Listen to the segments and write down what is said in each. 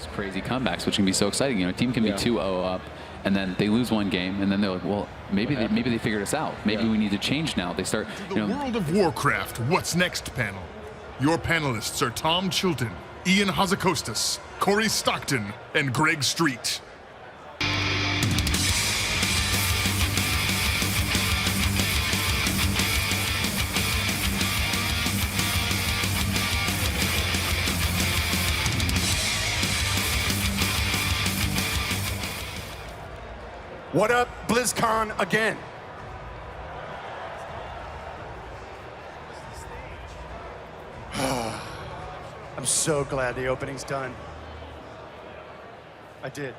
those crazy comebacks, which can be so exciting. You know, a team can be 2-0 up, and then they lose one game, and then they're like, well, maybe they figured us out. Maybe we need to change now. They start. The World of Warcraft What's Next panel. Your panelists are Tom Chilton, Ian Hazakostas, Corey Stockton, and Greg Street. What up, Blizzcon again? I'm so glad the opening's done. I did.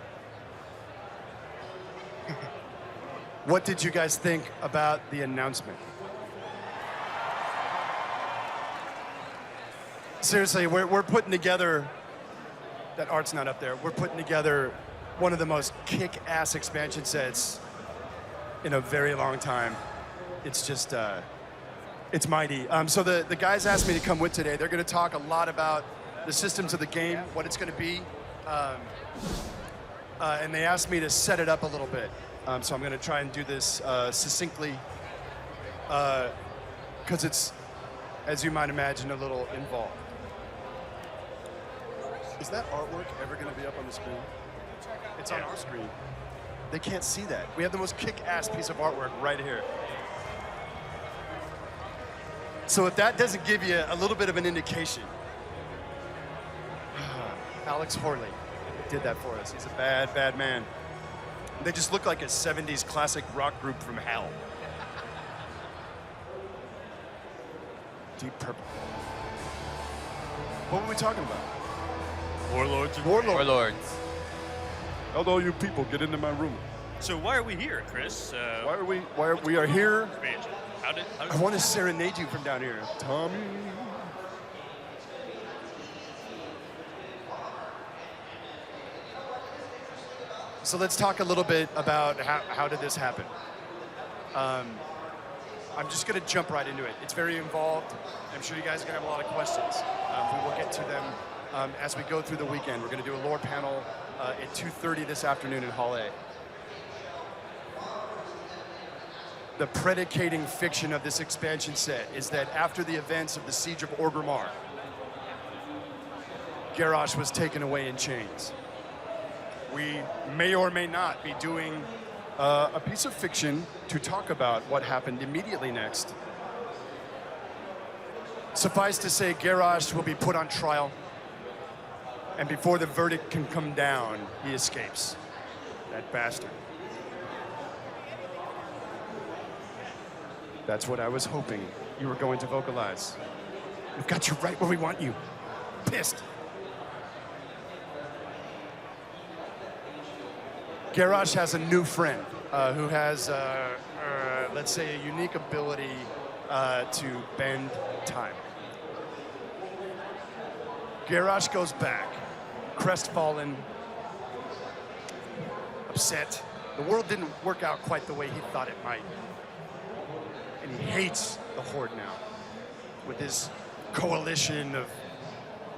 What did you guys think about the announcement? Seriously, we're putting together, that art's not up there, we're putting together one of the most kick-ass expansion sets in a very long time. It's just, it's mighty. So the guys asked me to come with today. They're gonna talk a lot about the systems of the game, what it's gonna be. And they asked me to set it up a little bit. So I'm gonna try and do this succinctly, because it's, as you might imagine, a little involved. Is that artwork ever gonna be up on the screen? It's on our screen. They can't see that. We have the most kick-ass piece of artwork right here. So if that doesn't give you a little bit of an indication, Alex Horley did that for us. He's a bad, bad man. They just look like a 70s classic rock group from hell. Deep Purple. What were we talking about? Warlords. Warlords. How'd all you people get into my room? So why are we here, Chris? Why are we here? Expansion. I want to serenade you from down here, Tommy. So let's talk a little bit about how did this happen. I'm just going to jump right into it. It's very involved. I'm sure you guys are going to have a lot of questions. We will get to them as we go through the weekend. We're going to do a lore panel at 2:30 this afternoon in Hall A. The predicating fiction of this expansion set is that after the events of the Siege of Orgrimmar, Garrosh was taken away in chains. We may or may not be doing a piece of fiction to talk about what happened immediately next. Suffice to say, Garrosh will be put on trial, and before the verdict can come down, he escapes. That bastard. That's what I was hoping you were going to vocalize. We've got you right where we want you. Pissed. Garrosh has a new friend who has, let's say, a unique ability to bend time. Garrosh goes back, crestfallen, upset. The world didn't work out quite the way he thought it might. And he hates the Horde now, with his coalition of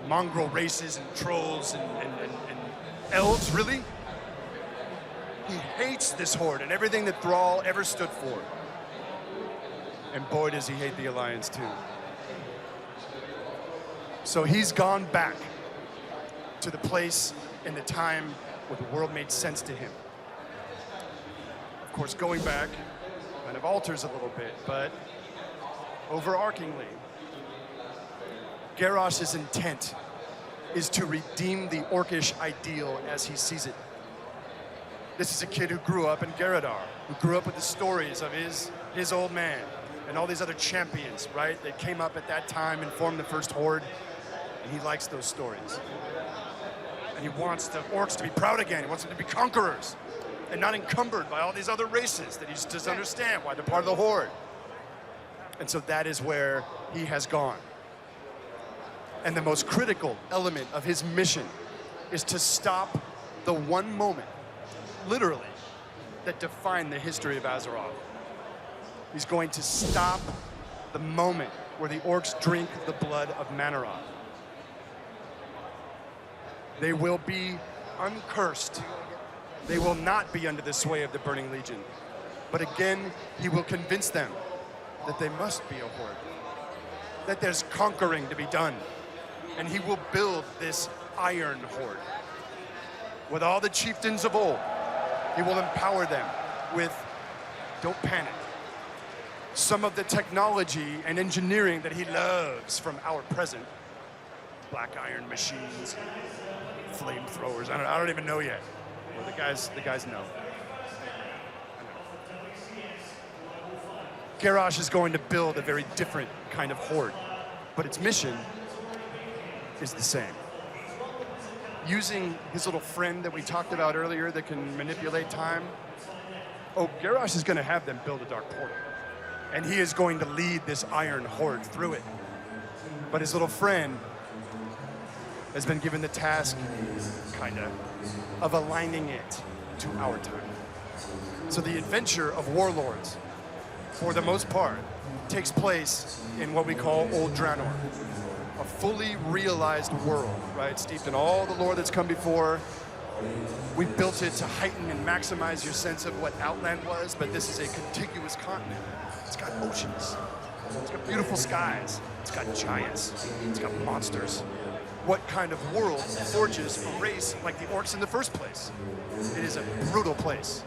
mongrel races and trolls and elves, really? He hates this Horde and everything that Thrall ever stood for. And boy, does he hate the Alliance too. So he's gone back to the place and the time where the world made sense to him. Of course, going back kind of alters a little bit, but overarchingly, Garrosh's intent is to redeem the Orcish ideal as he sees it. This is a kid who grew up in Garradar, who grew up with the stories of his old man and all these other champions, right? That came up at that time and formed the first Horde, and he likes those stories. And he wants the Orcs to be proud again. He wants them to be conquerors and not encumbered by all these other races that he just doesn't understand why they're part of the Horde. And so that is where he has gone. And the most critical element of his mission is to stop the one moment, literally, that defined the history of Azeroth. He's going to stop the moment where the Orcs drink the blood of Manaroth. They will be uncursed. They will not be under the sway of the Burning Legion. But again, he will convince them that they must be a horde, that there's conquering to be done. And he will build this iron horde. With all the chieftains of old, he will empower them with, don't panic, some of the technology and engineering that he loves from our present. Black iron machines, flamethrowers, I don't even know yet. Well, the guys know. Garrosh is going to build a very different kind of horde, but its mission is the same. Using his little friend that we talked about earlier that can manipulate time, Garrosh is going to have them build a dark portal. And he is going to lead this iron horde through it. But his little friend has been given the task, of aligning it to our time. So the adventure of Warlords, for the most part, takes place in what we call Old Draenor, a fully realized world, right? Steeped in all the lore that's come before. We built it to heighten and maximize your sense of what Outland was, but this is a contiguous continent. It's got oceans, it's got beautiful skies, it's got giants, it's got monsters. What kind of world forges a race like the orcs in the first place? It is a brutal place.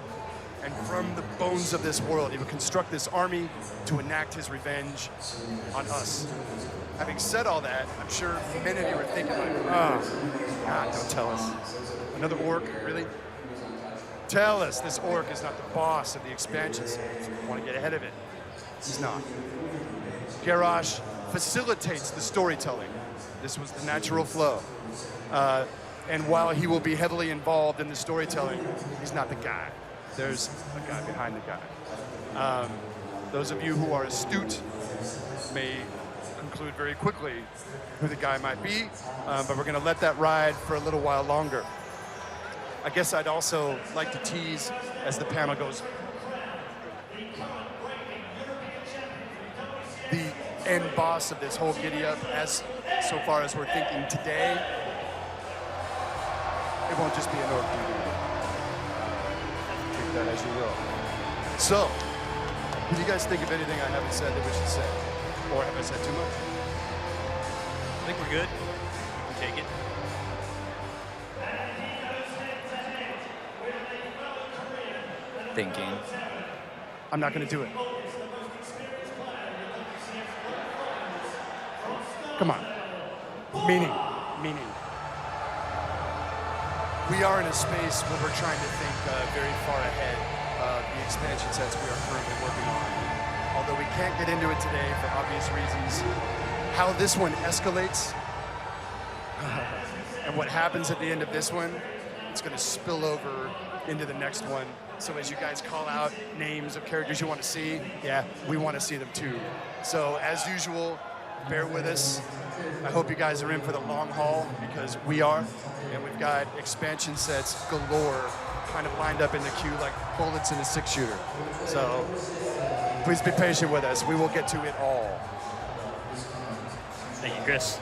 And from the bones of this world, he would construct this army to enact his revenge on us. Having said all that, I'm sure many of you are thinking like, God, don't tell us. Another orc, really? Tell us this orc is not the boss of the expansion series. We want to get ahead of it. He's not. Garrosh facilitates the storytelling. This was the natural flow. And while he will be heavily involved in the storytelling, he's not the guy. There's a guy behind the guy. Those of you who are astute may conclude very quickly who the guy might be, but we're gonna let that ride for a little while longer. I guess I'd also like to tease as the panel goes. The end boss of this whole giddy up, as so far as we're thinking today, it won't just be an orc dude. Take that as you will. So, what do you guys think of anything I haven't said that we should say? Or have I said too much? I think we're good. We can take it. Thinking. I'm not going to do it. Come on. Meaning. We are in a space where we're trying to think very far ahead of the expansion sets we are currently working on. Although we can't get into it today for obvious reasons. How this one escalates and what happens at the end of this one, it's going to spill over into the next one. So as you guys call out names of characters you want to see, yeah, we want to see them too. So as usual, bear with us. I hope you guys are in for the long haul because we are. And we've got expansion sets galore kind of lined up in the queue like bullets in a 6-shooter. So please be patient with us. We will get to it all. Thank you, Chris.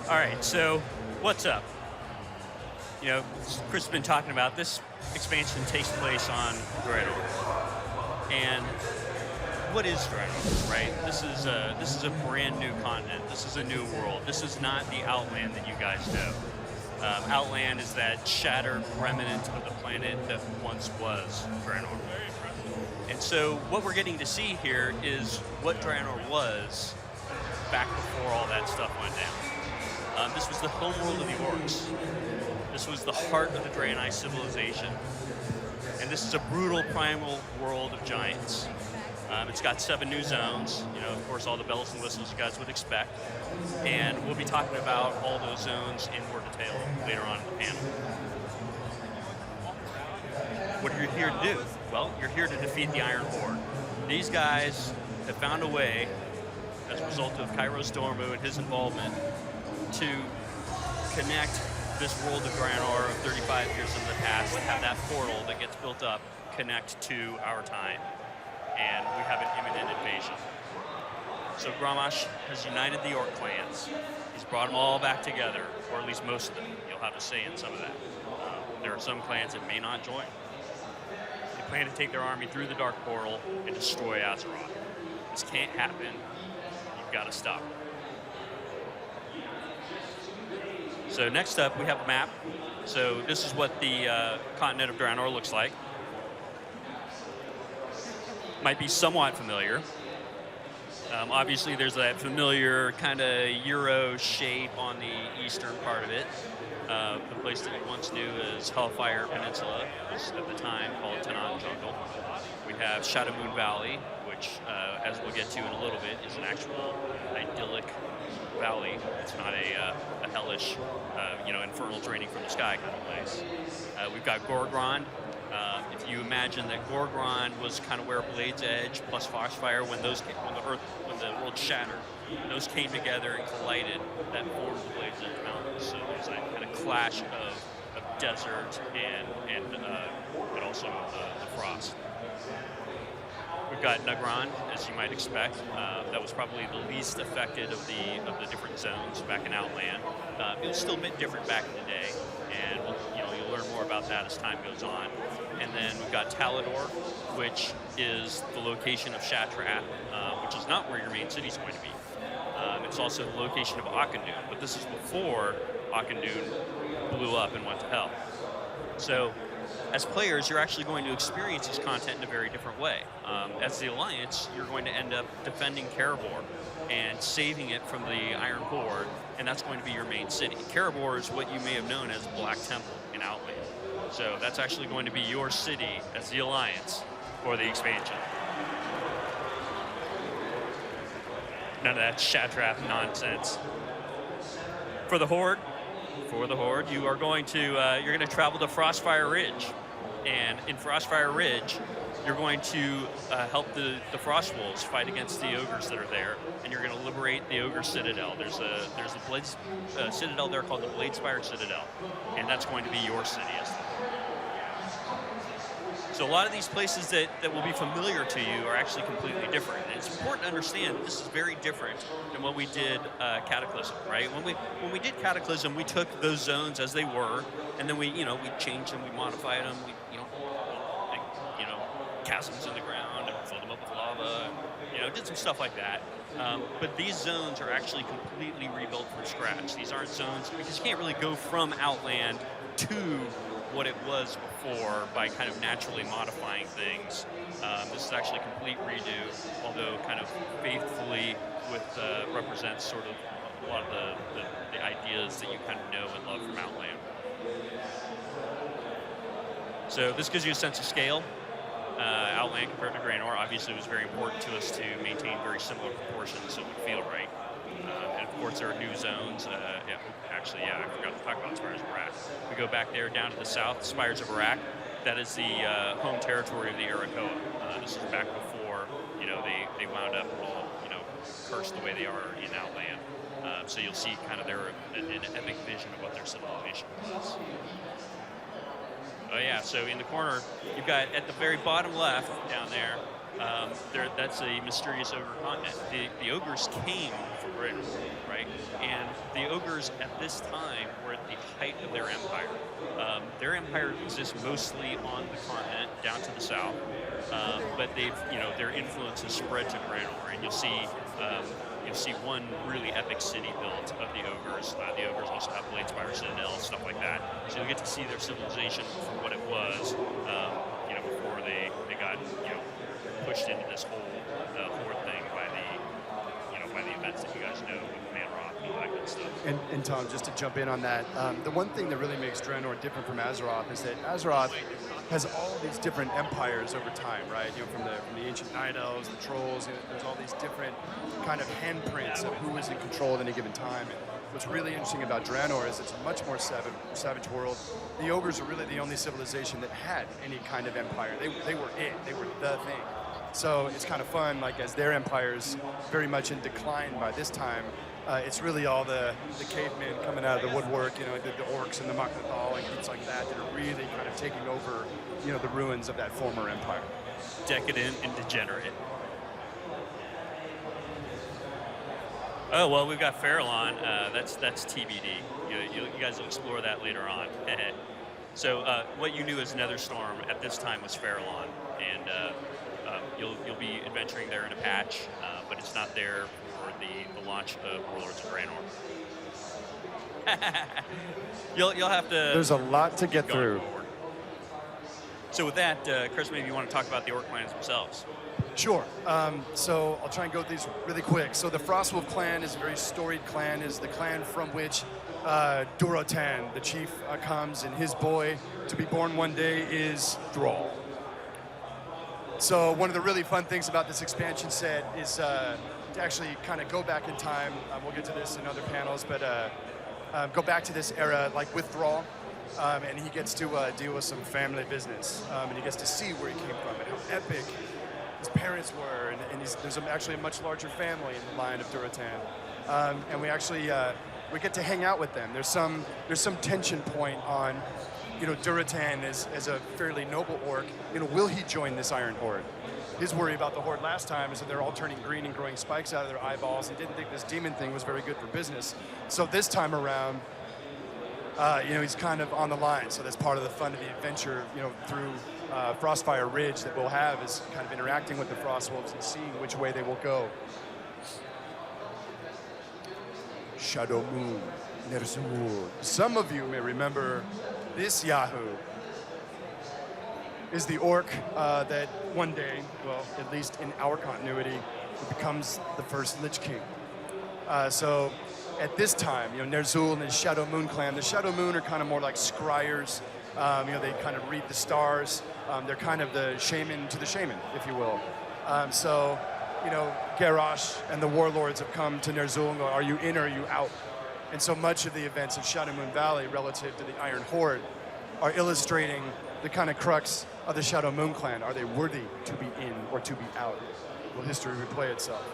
All right, so what's up? You know, Chris has been talking about this expansion takes place on Draenor. And what is Draenor, right? This is a brand new continent. This is a new world. This is not the Outland that you guys know. Outland is that shattered remnant of the planet that once was Draenor. And so what we're getting to see here is what Draenor was back before all that stuff went down. This was the homeworld of the orcs. This was the heart of the Draenei civilization. And this is a brutal primal world of giants. It's got 7 new zones, you know, of course, all the bells and whistles you guys would expect. And we'll be talking about all those zones in more detail later on in the panel. What are you here to do? Well, you're here to defeat the Iron Horde. These guys have found a way, as a result of Kairos Dormu and his involvement, to connect this world of Draenor of 35 years in the past and have that portal that gets built up connect to our time. And we have an imminent invasion. So Grommash has united the orc clans. He's brought them all back together, or at least most of them. You'll have a say in some of that. There are some clans that may not join. They plan to take their army through the Dark Portal and destroy Azeroth. This can't happen. You've got to stop it. So next up, we have a map. So this is what the continent of Draenor looks like. Might be somewhat familiar. Obviously, there's that familiar kind of Euro shape on the eastern part of it. The place that we once knew as Hellfire Peninsula was at the time called Tanan Jungle. We have Shadowmoon Valley, which, as we'll get to in a little bit, is an actual idyllic valley. It's not a hellish, infernal draining from the sky kind of place. We've got Gorgrond. If you imagine that Gorgrond was kind of where Blade's Edge plus Foxfire, when the world shattered, those came together and collided, that formed the Blade's Edge Mountains. So there's that kind of clash of desert and also the frost. We've got Nagrand, as you might expect. That was probably the least affected of the different zones back in Outland. It was still a bit different back in the day, and you'll learn more about that as time goes on. And then we've got Talador, which is the location of Shattrath, which is not where your main city is going to be. It's also the location of Auchindoun, but this is before Auchindoun blew up and went to hell. So, as players, you're actually going to experience this content in a very different way. As the Alliance, you're going to end up defending Karabor and saving it from the Iron Horde, and that's going to be your main city. Karabor is what you may have known as Black Temple in Outland. So that's actually going to be your city as the Alliance for the expansion. None of that Shattrath nonsense. For the Horde, you are going to travel to Frostfire Ridge, and in Frostfire Ridge, you're going to help the Frostwolves fight against the ogres that are there, and you're going to liberate the ogre citadel. There's a citadel there called the Bladespire Citadel, and that's going to be your city. So a lot of these places that will be familiar to you are actually completely different. And it's important to understand this is very different than what we did Cataclysm, right? When we did Cataclysm, we took those zones as they were, and then we changed them, we modified them, chasms in the ground and filled them up with lava, and, did some stuff like that. But these zones are actually completely rebuilt from scratch. These aren't zones, because you can't really go from Outland to what it was before by kind of naturally modifying things. This is actually a complete redo, although kind of faithfully represents sort of a lot of the ideas that you kind of know and love from Outland. So this gives you a sense of scale. Outland compared to Draenor, obviously it was very important to us to maintain very similar proportions so it would feel right. And of course there are new zones. I forgot to talk about Spires of Iraq. We go back there down to the south, Spires of Iraq. That is the home territory of the Arakoa. This is back before they wound up all cursed the way they are in Outland. So you'll see kind of an epic vision of what their civilization was. Oh yeah, so in the corner, you've got at the very bottom left down there, that's a mysterious ogre continent. The ogres came from Britain, right? And the ogres at this time were at the height of their empire. Their empire exists mostly on the continent down to the south, but their influence has spread to Draenor, and you'll see one really epic city built of the ogres. The ogres also have Bladespire Citadel, stuff like that. So you'll get to see their civilization for what it was, before they got pushed into this whole horde thing by the events that you guys know with Manroth and all that good stuff. And Tom, just to jump in on that, the one thing that really makes Draenor different from Azeroth is that Azeroth has all these different empires over time, right? From the ancient Night Elves, the Trolls, there's all these different kind of handprints of who is in control at any given time. And what's really interesting about Draenor is it's a much more savage world. The ogres are really the only civilization that had any kind of empire. They were it. They were the thing. So it's kind of fun, like as their empire's very much in decline by this time, it's really all the cavemen coming out of the woodwork, the orcs and the Maknathal and things like that are really kind of taking over, the ruins of that former empire. Decadent and degenerate. Oh, well, we've got Farallon. That's TBD. You guys will explore that later on. So what you knew as Netherstorm at this time was Farallon, and you'll be adventuring there in a patch, but it's not there for the launch of Warlords of Draenor. You'll have to. There's a lot to get through. Forward. So with that, Chris, maybe you want to talk about the Orc clans themselves. Sure. So I'll try and go through these really quick. So the Frostwolf Clan is a very storied clan, is the clan from which Durotan, the chief, comes, and his boy to be born one day is Thrall. So one of the really fun things about this expansion set is to actually kind of go back in time. We'll get to this in other panels, but go back to this era, like with Thrall, and he gets to deal with some family business, and he gets to see where he came from and how epic his parents were, and there's actually a much larger family in the line of Durotan, and we actually we get to hang out with them. There's some tension point on, Durotan as a fairly noble orc. Will he join this Iron Horde? His worry about the Horde last time is that they're all turning green and growing spikes out of their eyeballs, and didn't think this demon thing was very good for business. So this time around, he's kind of on the line. So that's part of the fun of the adventure, through Frostfire Ridge that we'll have, is kind of interacting with the Frostwolves and seeing which way they will go. Shadowmoon, Ner'zhul. Some of you may remember this Yahoo is the orc that one day, well, at least in our continuity, becomes the first Lich King. So at this time, Ner'zhul and his Shadowmoon clan, the Shadowmoon are kind of more like scryers. They kind of read the stars. They're kind of the shaman to the shaman, if you will. So Garrosh and the warlords have come to Ner'zhul and go, are you in or are you out? And so much of the events of Shadowmoon Valley relative to the Iron Horde are illustrating the kind of crux of the Shadowmoon clan. Are they worthy to be in or to be out? Will history replay itself?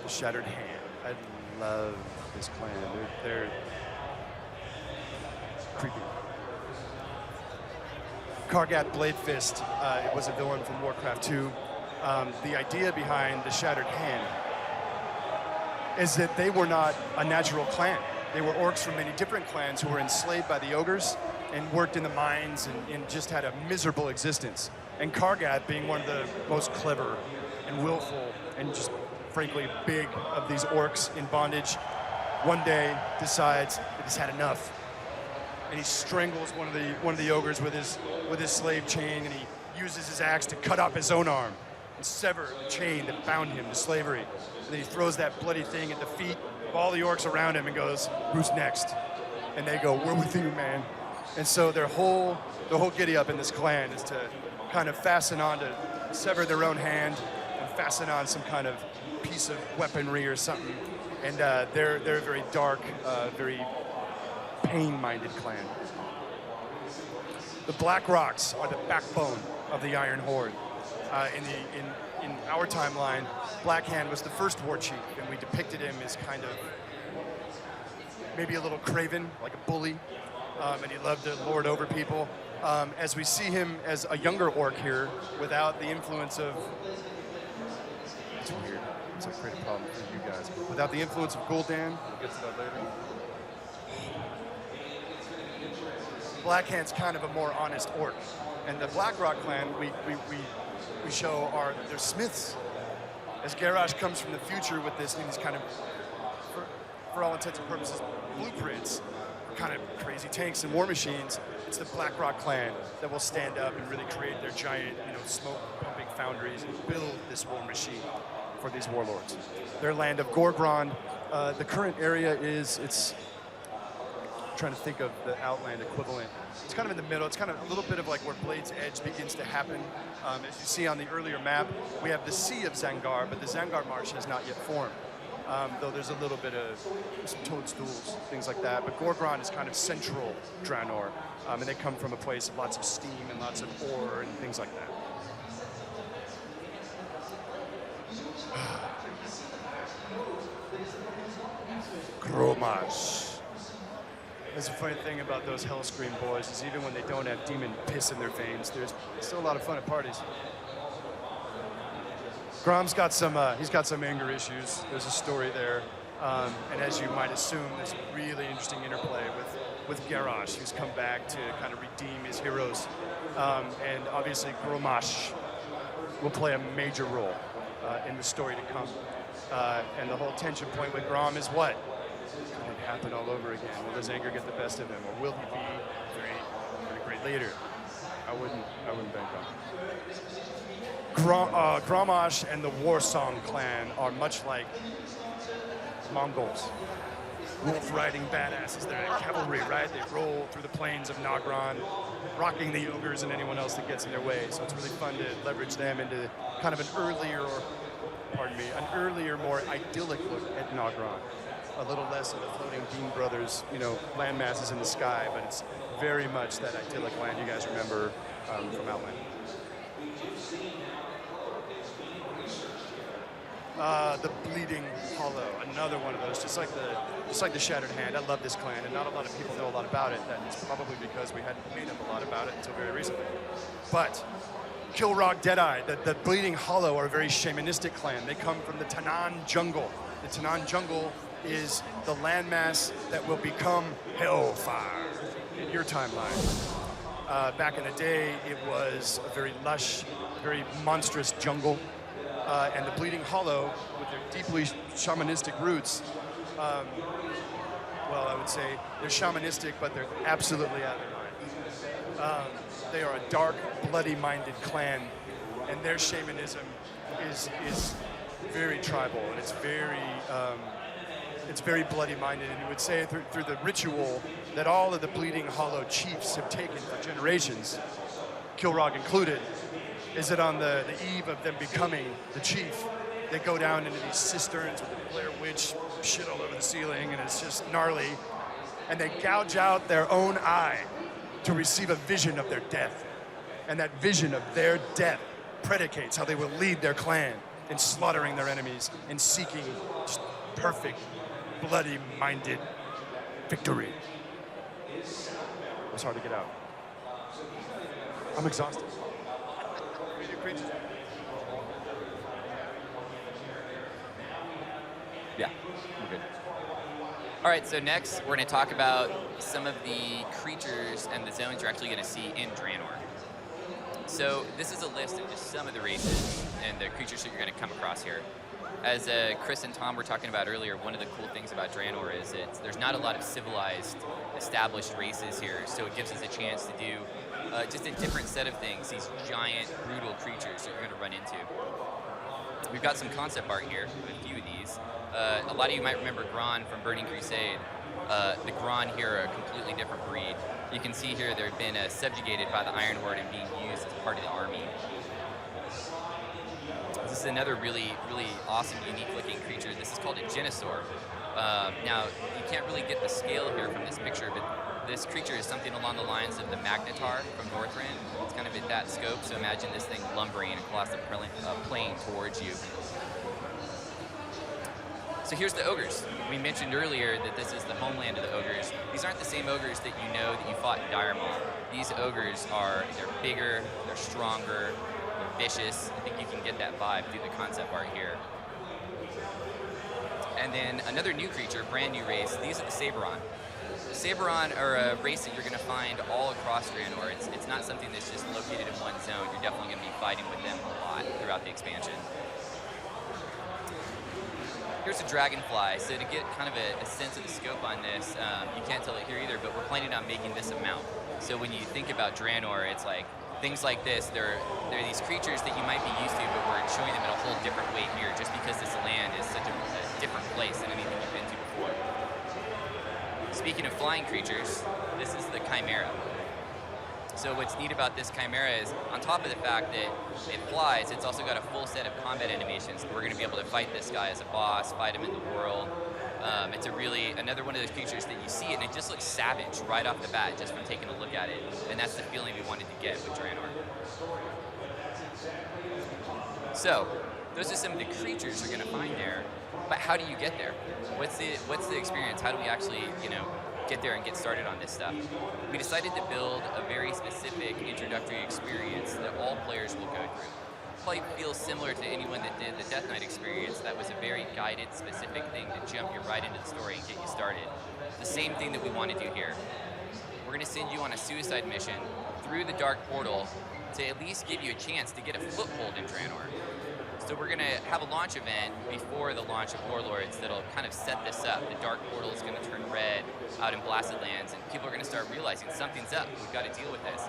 The Shattered Hand. I love this clan. They're creepy. Kargat Bladefist was a villain from Warcraft 2. The idea behind the Shattered Hand is that they were not a natural clan. They were orcs from many different clans who were enslaved by the ogres and worked in the mines and just had a miserable existence. And Kargat, being one of the most clever and willful and just frankly big of these orcs in bondage, one day decides that he's had enough. And he strangles one of the ogres with his slave chain, and he uses his axe to cut off his own arm and sever the chain that bound him to slavery. And then he throws that bloody thing at the feet of all the orcs around him and goes, "Who's next?" And they go, "We're with you, man." And so the whole giddy up in this clan is to kind of fasten on to sever their own hand and fasten on some kind of piece of weaponry or something. And they're a very dark, very pain-minded clan. The Blackrocks are the backbone of the Iron Horde. In our timeline, Blackhand was the first war chief, and we depicted him as kind of maybe a little craven, like a bully, and he loved to lord over people. As we see him as a younger orc here, without the influence of, it's weird, it's a great problem for you guys, but without the influence of Gul'dan, we'll get to that later. Blackhand's kind of a more honest orc, and the Blackrock Clan we show they're smiths. As Garrosh comes from the future with this, and these kind of, for all intents and purposes, blueprints, kind of crazy tanks and war machines. It's the Blackrock Clan that will stand up and really create their giant, smoke-pumping foundries and build this war machine for these warlords. Their land of Gorgrond, the current area it's trying to think of the Outland equivalent. It's kind of in the middle. It's kind of a little bit of like where Blade's Edge begins to happen. As you see on the earlier map, we have the Sea of Zangar, but the Zangar Marsh has not yet formed. Though there's a little bit of some toadstools, things like that. But Gorgrond is kind of central Draenor, and they come from a place of lots of steam and lots of ore and things like that. Gromash. That's a funny thing about those Hellscream boys is even when they don't have demon piss in their veins, there's still a lot of fun at parties. Grom's got some, he's got some anger issues. There's a story there. And as you might assume, there's a really interesting interplay with Garrosh, who's come back to kind of redeem his heroes. And obviously Gromash will play a major role in the story to come. And the whole tension point with Grom is what? Could it happen all over again? Will his anger get the best of him? Or will he be a very great leader? I wouldn't bank on it. Gromash and the Warsong clan are much like Mongols. Wolf-riding badasses. They're cavalry, right? They roll through the plains of Nagron, rocking the ogres and anyone else that gets in their way. So it's really fun to leverage them into kind of an earlier, more idyllic look at Nagron. A little less of the floating Bean Brothers, land masses in the sky, but it's very much that idyllic land you guys remember from Outland. The Bleeding Hollow, another one of those, just like the Shattered Hand. I love this clan, and not a lot of people know a lot about it. That is probably because we hadn't made up a lot about it until very recently. But Kilrog Deadeye, the Bleeding Hollow are a very shamanistic clan. They come from the Tanan jungle. The Tanan jungle is the landmass that will become Hellfire in your timeline. Back in the day, it was a very lush, very monstrous jungle. And the Bleeding Hollow, with their deeply shamanistic roots, well, I would say they're shamanistic, but they're absolutely out of their mind. They are a dark, bloody-minded clan, and their shamanism is very tribal, and it's very bloody-minded. And you would say through the ritual that all of the Bleeding Hollow chiefs have taken for generations, Kilrog included, is that on the eve of them becoming the chief, they go down into these cisterns with the Blair Witch shit all over the ceiling, and it's just gnarly. And they gouge out their own eye to receive a vision of their death. And that vision of their death predicates how they will lead their clan in slaughtering their enemies and seeking just perfect, bloody-minded victory. It's hard to get out. I'm exhausted. Yeah, we're good. All right, so next we're going to talk about some of the creatures and the zones you're actually going to see in Draenor. So this is a list of just some of the races and the creatures that you're going to come across here. As Chris and Tom were talking about earlier, one of the cool things about Draenor is there's not a lot of civilized, established races here, so it gives us a chance to do just a different set of things, these giant, brutal creatures that you're going to run into. We've got some concept art here, a few of these. A lot of you might remember Gron from Burning Crusade. The Gron here are a completely different breed. You can see here they've been subjugated by the Iron Horde and being used as part of the army. This is another really, really awesome, unique-looking creature. This is called a Genosaur. Now, you can't really get the scale here from this picture, but this creature is something along the lines of the Magnetar from Northrend. It's kind of at that scope, so imagine this thing lumbering across the plain towards you. So here's the ogres. We mentioned earlier that this is the homeland of the ogres. These aren't the same ogres that you know that you fought in Diremaw. These ogres they're bigger, they're stronger, they're vicious. I think you can get that vibe through the concept art here. And then another new creature, brand new race, these are the Saberon. The Saberon are a race that you're going to find all across Draenor. It's not something that's just located in one zone. You're definitely going to be fighting with them a lot throughout the expansion. Here's a Dragonfly. So to get kind of a sense of the scope on this, you can't tell it here either, but we're planning on making this a mount. So when you think about Draenor, it's like things like this. They're these creatures that you might be used to, but we're showing them in a whole different way here just because this land is such a different place than anything you've been to before. Speaking of flying creatures, this is the Chimera. So what's neat about this Chimera is, on top of the fact that it flies, it's also got a full set of combat animations. We're going to be able to fight this guy as a boss, fight him in the world. It's another one of those creatures that you see it and it just looks savage right off the bat just from taking a look at it. And that's the feeling we wanted to get with Draenor. So, those are some of the creatures you're going to find there. But how do you get there? What's the experience? How do we actually, get there and get started on this stuff? We decided to build a very specific introductory experience that all players will go through. probably feels similar to anyone that did the Death Knight experience. That was a very guided, specific thing to jump you right into the story and get you started. The same thing that we want to do here. We're going to send you on a suicide mission through the Dark Portal to at least give you a chance to get a foothold in Draenor. So we're going to have a launch event before the launch of Warlords that'll kind of set this up. The Dark Portal is going to turn red out in Blasted Lands, and people are going to start realizing something's up. We've got to deal with this.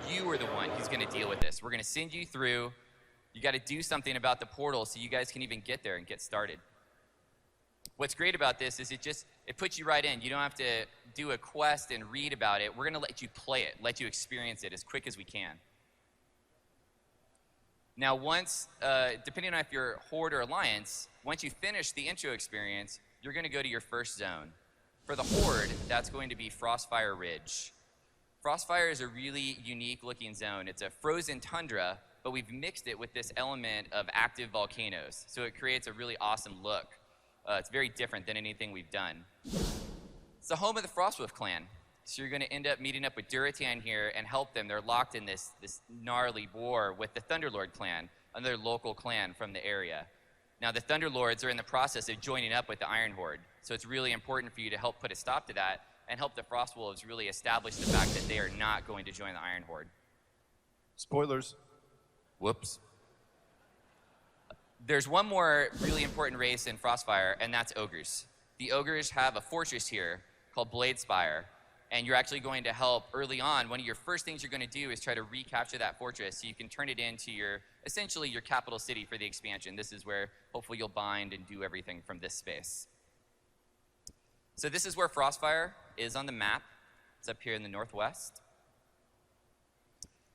You are the one who's going to deal with this. We're going to send you through. You got to do something about the portal so you guys can even get there and get started. What's great about this is it puts you right in. You don't have to do a quest and read about it. We're going to let you play it, let you experience it as quick as we can. Now, once, depending on if you're Horde or Alliance, once you finish the intro experience, you're going to go to your first zone. For the Horde, that's going to be Frostfire Ridge. Frostfire is a really unique-looking zone. It's a frozen tundra, but we've mixed it with this element of active volcanoes, so it creates a really awesome look. It's very different than anything we've done. It's the home of the Frostwolf Clan. So you're going to end up meeting up with Duratan here and help them. They're locked in this gnarly war with the Thunderlord clan, another local clan from the area. Now, the Thunderlords are in the process of joining up with the Iron Horde. So it's really important for you to help put a stop to that and help the Frostwolves really establish the fact that they are not going to join the Iron Horde. Spoilers. Whoops. There's one more really important race in Frostfire, and that's Ogres. The Ogres have a fortress here called Bladespire. And you're actually going to help early on. One of your first things you're going to do is try to recapture that fortress so you can turn it into essentially your capital city for the expansion. This is where hopefully you'll bind and do everything from this space. So this is where Frostfire is on the map. It's up here in the northwest.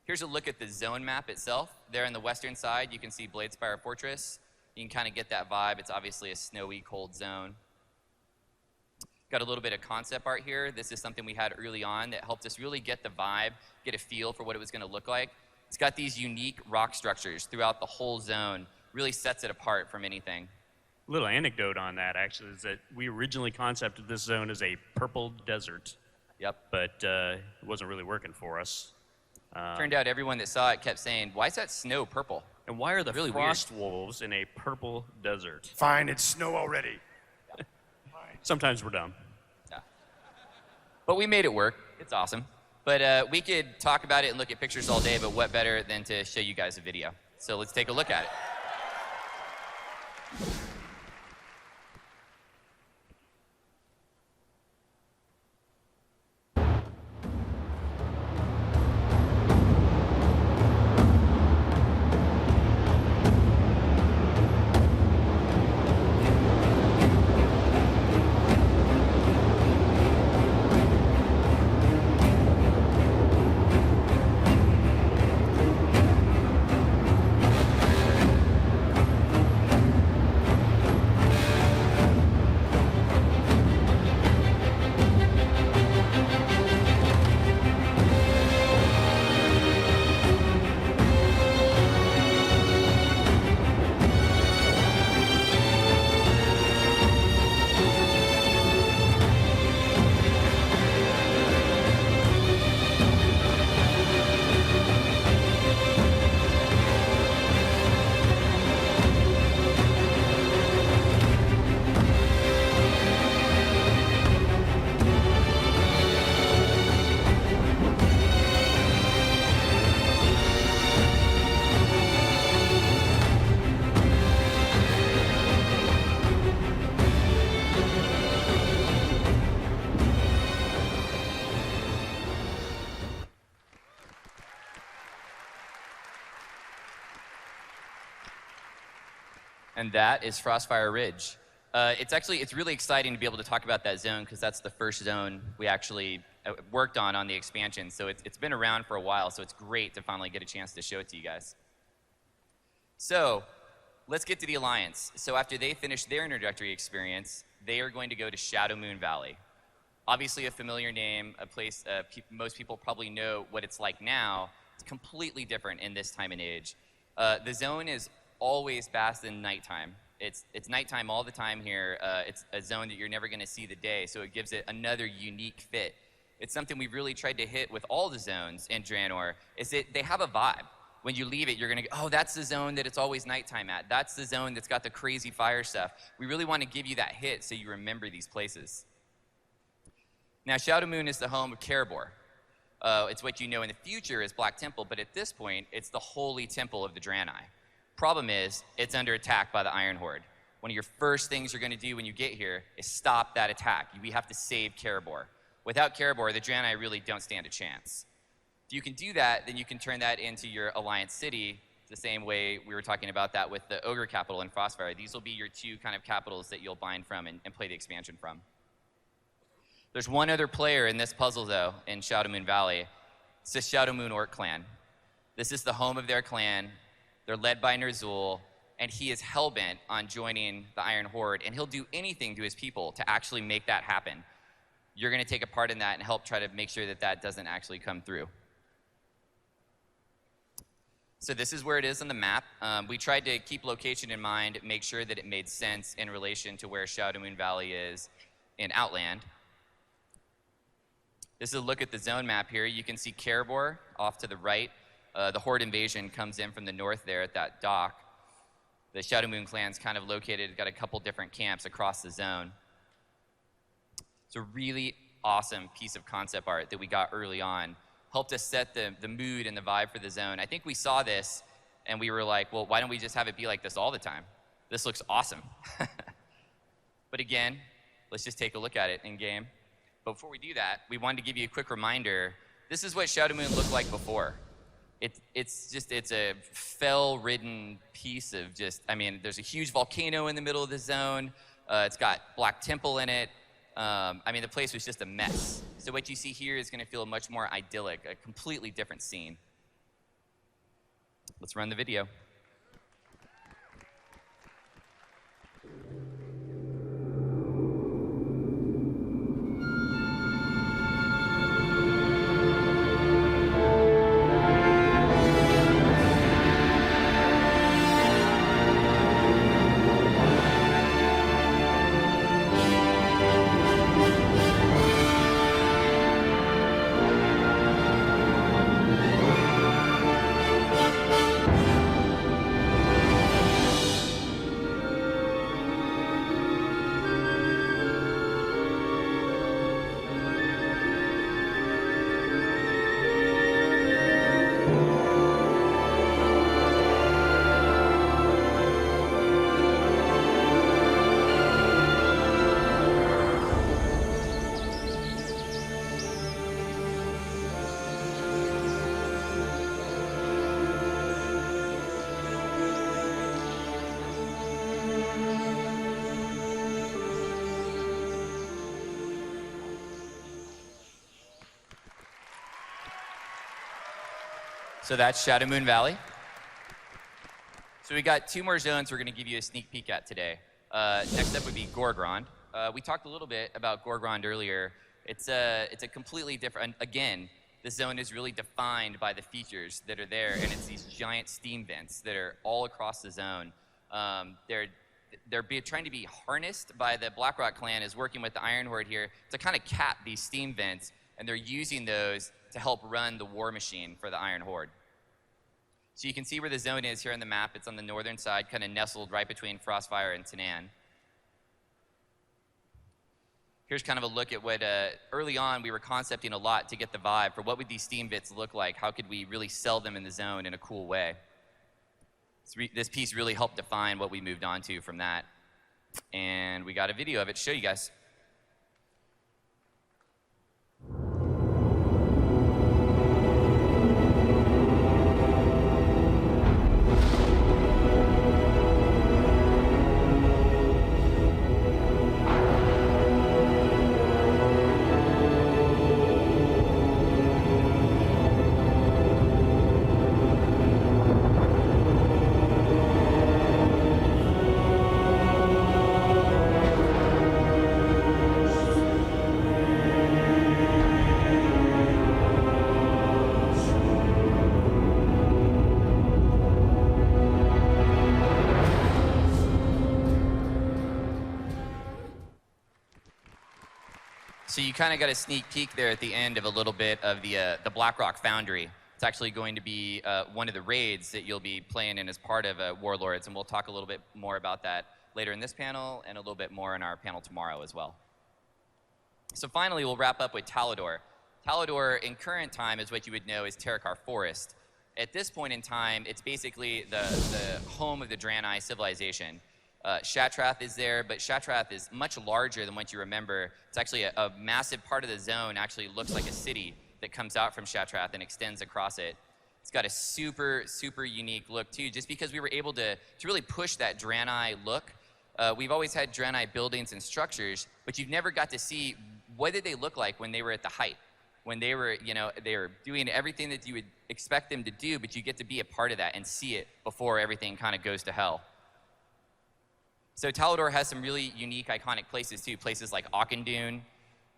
Here's a look at the zone map itself. There on the western side, you can see Bladespire Fortress. You can kind of get that vibe. It's obviously a snowy, cold zone. Got a little bit of concept art here. This is something we had early on that helped us really get the vibe, get a feel for what it was going to look like. It's got these unique rock structures throughout the whole zone. Really sets it apart from anything. A little anecdote on that, actually, is that we originally concepted this zone as a purple desert. Yep. But it wasn't really working for us. Turned out everyone that saw it kept saying, "Why is that snow purple?" And why are the Really Frostwolves in a purple desert? Fine, it's snow already. Sometimes we're dumb. Yeah. But we made it work. It's awesome. But we could talk about it and look at pictures all day, but what better than to show you guys a video? So let's take a look at it. And that is Frostfire Ridge. It's really exciting to be able to talk about that zone because that's the first zone we actually worked on the expansion. So it's been around for a while, so it's great to finally get a chance to show it to you guys. So let's get to the Alliance. So after they finish their introductory experience, they are going to go to Shadowmoon Valley. Obviously a familiar name, a place most people probably know what it's like now. It's completely different in this time and age. The zone is always fast in nighttime. It's nighttime all the time here. It's a zone that you're never going to see the day, so it gives it another unique fit. It's something we've really tried to hit with all the zones in Draenor, is that they have a vibe. When you leave it, you're gonna go, oh, that's the zone that it's always nighttime at. That's the zone that's got the crazy fire stuff. We really want to give you that hit so you remember these places. Now, Shadowmoon is the home of Caribor. It's what you know in the future as Black Temple, but at this point, it's the holy temple of the Draenei. Problem is, it's under attack by the Iron Horde. One of your first things you're going to do when you get here is stop that attack. We have to save Caribor. Without Caribor, the Draenei really don't stand a chance. If you can do that, then you can turn that into your Alliance City, the same way we were talking about that with the Ogre capital in Frostfire. These will be your two kind of capitals that you'll bind from and play the expansion from. There's one other player in this puzzle, though, in Shadowmoon Valley. It's the Shadowmoon Orc Clan. This is the home of their clan. They're led by Ner'zhul, and he is hellbent on joining the Iron Horde, and he'll do anything to his people to actually make that happen. You're going to take a part in that and help try to make sure that that doesn't actually come through. So this is where it is on the map. We tried to keep location in mind, make sure that it made sense in relation to where Shadowmoon Valley is in Outland. This is a look at the zone map here. You can see Caribor off to the right. The Horde invasion comes in from the north there at that dock. The Shadowmoon Clan's kind of located, got a couple different camps across the zone. It's a really awesome piece of concept art that we got early on. Helped us set the mood and the vibe for the zone. I think we saw this and we were like, well, why don't we just have it be like this all the time? This looks awesome. But again, let's just take a look at it in game. But before we do that, we wanted to give you a quick reminder. This is what Shadowmoon looked like before. It's a fell-ridden piece of just, I mean, there's a huge volcano in the middle of the zone. It's got Black Temple in it. I mean, the place was just a mess. So what you see here is going to feel much more idyllic, a completely different scene. Let's run the video. So that's Shadowmoon Valley. So we got two more zones we're going to give you a sneak peek at today. Next up would be Gorgrond. We talked a little bit about Gorgrond earlier. It's a completely different, again, the zone is really defined by the features that are there, and it's these giant steam vents that are all across the zone. They're trying to be harnessed by the Blackrock Clan is working with the Iron Horde here to kind of cap these steam vents, and they're using those to help run the war machine for the Iron Horde. So you can see where the zone is here on the map. It's on the northern side, kind of nestled right between Frostfire and Tanan. Here's kind of a look at what, early on, we were concepting a lot to get the vibe for what would these steam bits look like? How could we really sell them in the zone in a cool way? This piece really helped define what we moved on to from that. And we got a video of it to show you guys. So you kind of got a sneak peek there at the end of a little bit of the Blackrock Foundry. It's actually going to be one of the raids that you'll be playing in as part of Warlords, and we'll talk a little bit more about that later in this panel and a little bit more in our panel tomorrow as well. So finally, we'll wrap up with Talador. Talador, in current time, is what you would know as Terakar Forest. At this point in time, it's basically the home of the Draenei civilization. Shatrath is there, but Shatrath is much larger than what you remember. It's actually a massive part of the zone actually looks like a city that comes out from Shatrath and extends across it. It's got a super, super unique look too, just because we were able to really push that Draenei look. We've always had Draenei buildings and structures, but you've never got to see what did they look like when they were at the height, when they were, they were doing everything that you would expect them to do, but you get to be a part of that and see it before everything kind of goes to hell. So Talador has some really unique, iconic places too, places like Auchindoun.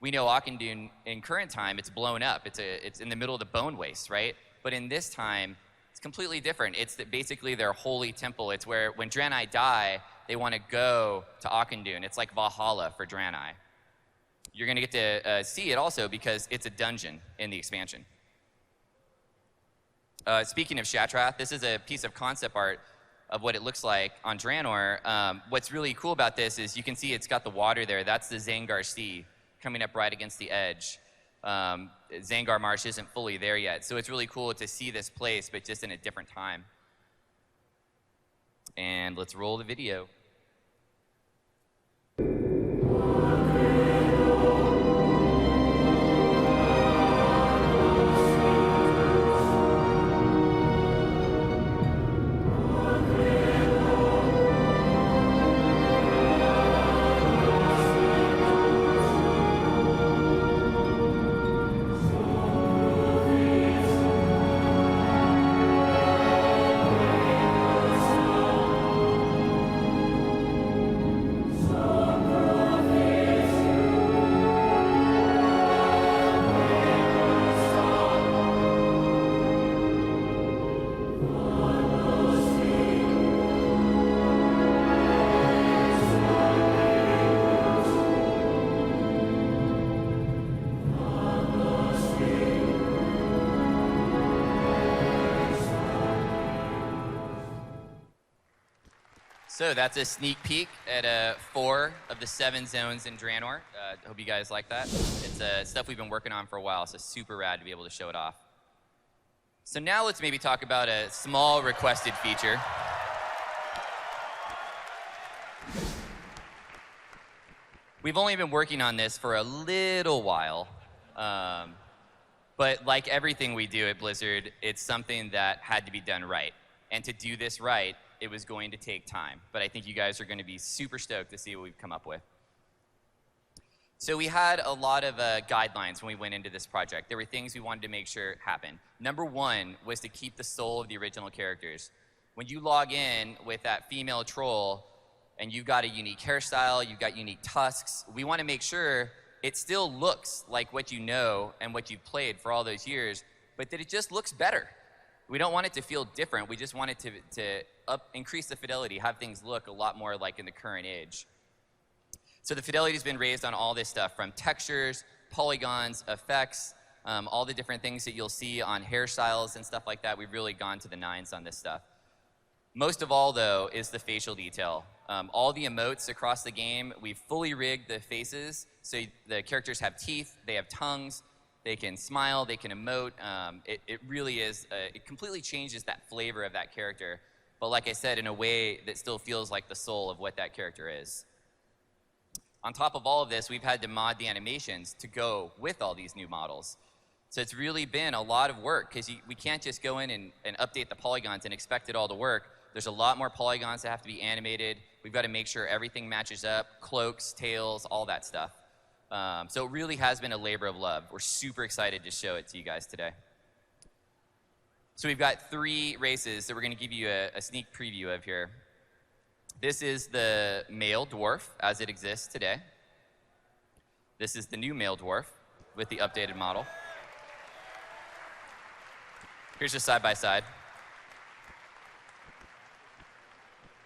We know Auchindoun in current time, it's blown up. It's in the middle of the bone waste, right? But in this time, it's completely different. It's basically their holy temple. It's where when Draenei die, they want to go to Auchindoun. It's like Valhalla for Draenei. You're going to get to see it also because it's a dungeon in the expansion. Speaking of Shatrath, this is a piece of concept art of what it looks like on Draenor. What's really cool about this is you can see it's got the water there. That's the Zangar Sea coming up right against the edge. Zangar Marsh isn't fully there yet, so it's really cool to see this place, but just in a different time. And let's roll the video. So that's a sneak peek at 4 of the 7 zones in Draenor. Hope you guys like that. It's stuff we've been working on for a while, so super rad to be able to show it off. So now let's maybe talk about a small requested feature. We've only been working on this for a little while, but like everything we do at Blizzard, it's something that had to be done right. And to do this right, it was going to take time. But I think you guys are going to be super stoked to see what we've come up with. So we had a lot of guidelines when we went into this project. There were things we wanted to make sure happened. Number 1 was to keep the soul of the original characters. When you log in with that female troll and you've got a unique hairstyle, you've got unique tusks, we want to make sure it still looks like what you know and what you've played for all those years, but that it just looks better. We don't want it to feel different. We just want it to increase the fidelity, have things look a lot more like in the current age. So the fidelity has been raised on all this stuff, from textures, polygons, effects, all the different things that you'll see on hairstyles and stuff like that. We've really gone to the nines on this stuff. Most of all, though, is the facial detail. All the emotes across the game, we've fully rigged the faces, so the characters have teeth, they have tongues, they can smile, they can emote. It really is, it completely changes that flavor of that character. But like I said, in a way that still feels like the soul of what that character is. On top of all of this, we've had to mod the animations to go with all these new models. So it's really been a lot of work, because we can't just go in and update the polygons and expect it all to work. There's a lot more polygons that have to be animated. We've got to make sure everything matches up, cloaks, tails, all that stuff. So it really has been a labor of love. We're super excited to show it to you guys today. So we've got 3 races that we're going to give you a sneak preview of here. This is the male dwarf as it exists today. This is the new male dwarf with the updated model. Here's just side by side.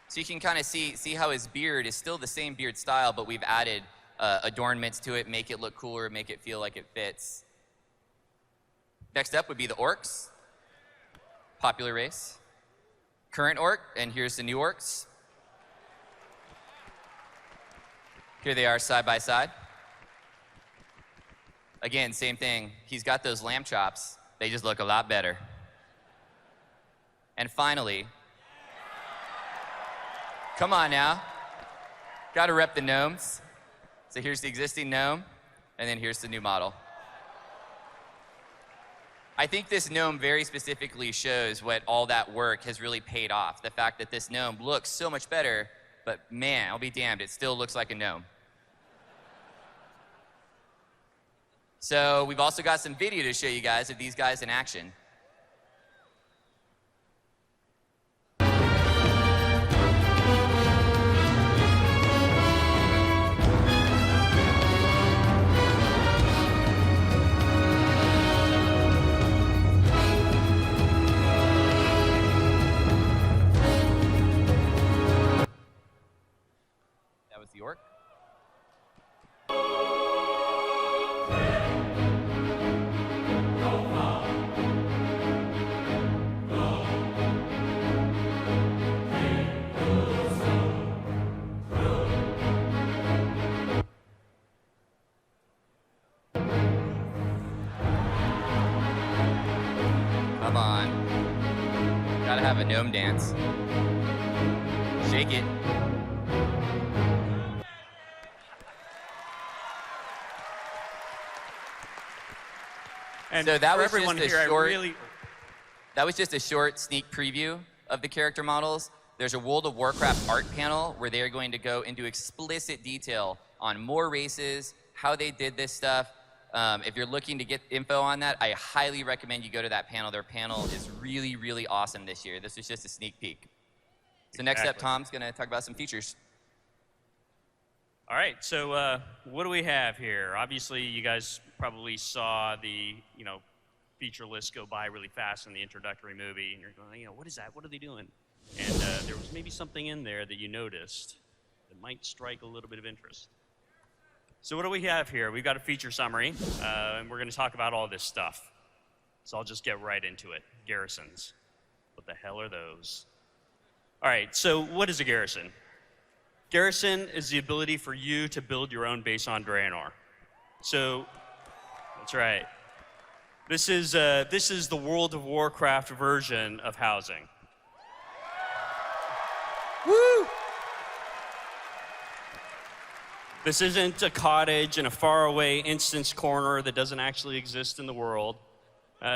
So you can kind of see how his beard is still the same beard style, but we've added adornments to it, make it look cooler, make it feel like it fits. Next up would be the orcs. popular race. Current orc, and here's the new orcs. Here they are side by side. Again, same thing. He's got those lamb chops. They just look a lot better. And finally, come on now. Gotta rep the gnomes. So here's the existing gnome, and then here's the new model. I think this gnome very specifically shows what all that work has really paid off. The fact that this gnome looks so much better, but man, I'll be damned, it still looks like a gnome. So we've also got some video to show you guys of these guys in action. That was the orc. Come on. Gotta have a gnome dance. Shake it. And So that for was just everyone a here, short- I really, That was just a short sneak preview of the character models. There's a World of Warcraft art panel where they are going to go into explicit detail on more races, how they did this stuff. If you're looking to get info on that, I highly recommend you go to that panel. Their panel is really, really awesome this year. This was just a sneak peek. So next up, Exactly. Tom's going to talk about some features. all right, so what do we have here? Obviously, you guys probably saw the, feature list go by really fast in the introductory movie, and you're going, what is that? What are they doing? And there was maybe something in there that you noticed that might strike a little bit of interest. So what do we have here? We've got a feature summary, and we're going to talk about all this stuff. So I'll just get right into it. Garrisons. What the hell are those? All right, so what is a garrison? Garrison is the ability for you to build your own base on Draenor. So, that's right. This is the World of Warcraft version of housing. Woo! This isn't a cottage in a faraway instance corner that doesn't actually exist in the world.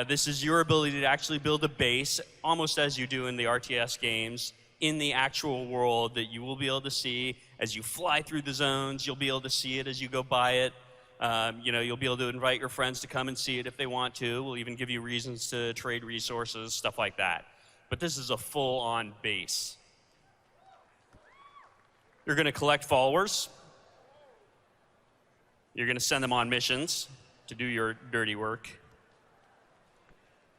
This is your ability to actually build a base, almost as you do in the RTS games, in the actual world that you will be able to see as you fly through the zones. You'll be able to see it as you go by it. You'll be able to invite your friends to come and see it if they want to. We'll even give you reasons to trade resources, stuff like that. But this is a full-on base. You're going to collect followers. You're going to send them on missions to do your dirty work.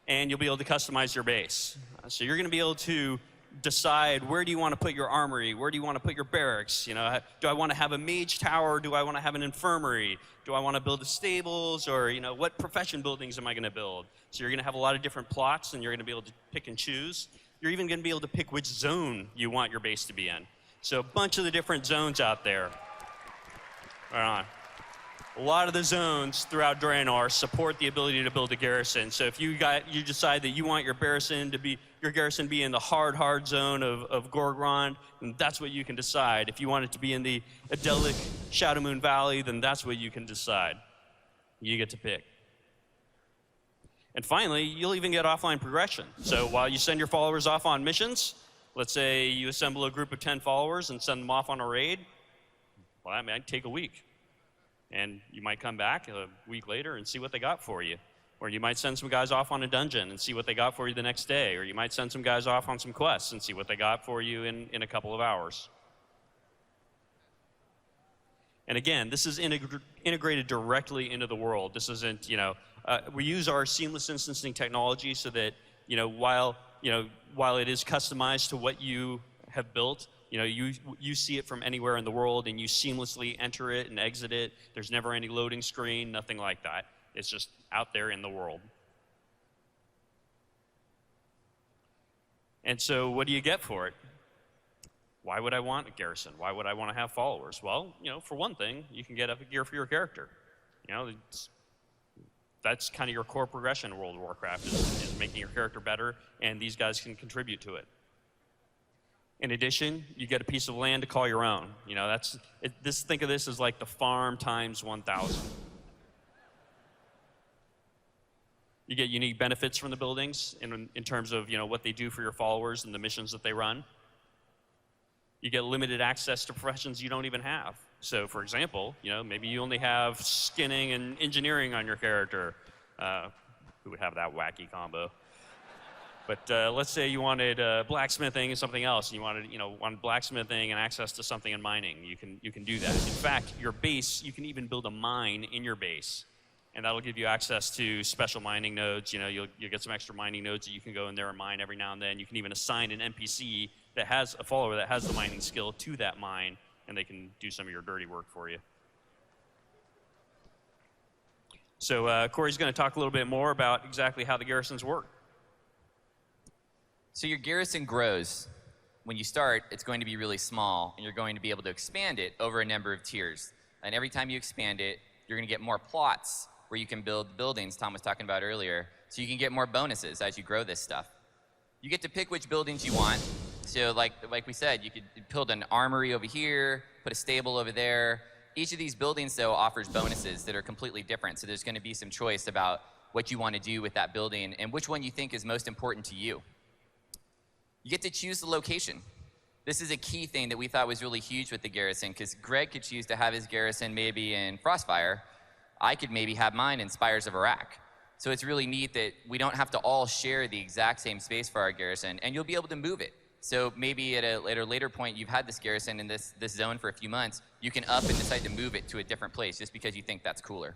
And you'll be able to customize your base. So you're going to be able to decide, where do you want to put your armory? Where do you want to put your barracks? Do I want to have a mage tower? Do I want to have an infirmary? Do I want to build the stables? Or, what profession buildings am I going to build? So you're going to have a lot of different plots, and you're going to be able to pick and choose. You're even going to be able to pick which zone you want your base to be in. So a bunch of the different zones out there. Right on. A lot of the zones throughout Draenor support the ability to build a garrison. So if you decide that you want your garrison to be in the hard zone of Gorgrond, then that's what you can decide. If you want it to be in the idyllic Shadowmoon Valley, then that's what you can decide. You get to pick. And finally, you'll even get offline progression. So while you send your followers off on missions, let's say you assemble a group of 10 followers and send them off on a raid, well, that might take a week. And you might come back a week later and see what they got for you. Or you might send some guys off on a dungeon and see what they got for you the next day. Or you might send some guys off on some quests and see what they got for you in a couple of hours. And again, this is integrated directly into the world. This isn't, we use our seamless instancing technology so that, while it is customized to what you have built, you see it from anywhere in the world, and you seamlessly enter it and exit it. There's never any loading screen, nothing like that. It's just out there in the world. And so what do you get for it? Why would I want a garrison? Why would I want to have followers? Well, for one thing, you can get epic gear for your character. That's kind of your core progression in World of Warcraft is making your character better, and these guys can contribute to it. In addition, you get a piece of land to call your own. Think of this as like the farm times 1,000. You get unique benefits from the buildings in terms of what they do for your followers and the missions that they run. You get limited access to professions you don't even have. So, for example, maybe you only have skinning and engineering on your character. Who would have that wacky combo? But let's say you wanted blacksmithing and something else. You wanted blacksmithing and access to something in mining. You can do that. In fact, your base, you can even build a mine in your base, and that'll give you access to special mining nodes. You'll get some extra mining nodes that you can go in there and mine every now and then. You can even assign an NPC that has a follower that has the mining skill to that mine, and they can do some of your dirty work for you. So Corey's going to talk a little bit more about exactly how the garrisons work. So your garrison grows. When you start, it's going to be really small, and you're going to be able to expand it over a number of tiers. And every time you expand it, you're going to get more plots where you can build buildings Tom was talking about earlier, so you can get more bonuses as you grow this stuff. You get to pick which buildings you want. So like we said, you could build an armory over here, put a stable over there. Each of these buildings, though, offers bonuses that are completely different. So there's going to be some choice about what you want to do with that building and which one you think is most important to you. You get to choose the location. This is a key thing that we thought was really huge with the garrison, because Greg could choose to have his garrison maybe in Frostfire. I could maybe have mine in Spires of Iraq. So it's really neat that we don't have to all share the exact same space for our garrison, and you'll be able to move it. So maybe at a later point, you've had this garrison in this zone for a few months, you can up and decide to move it to a different place just because you think that's cooler.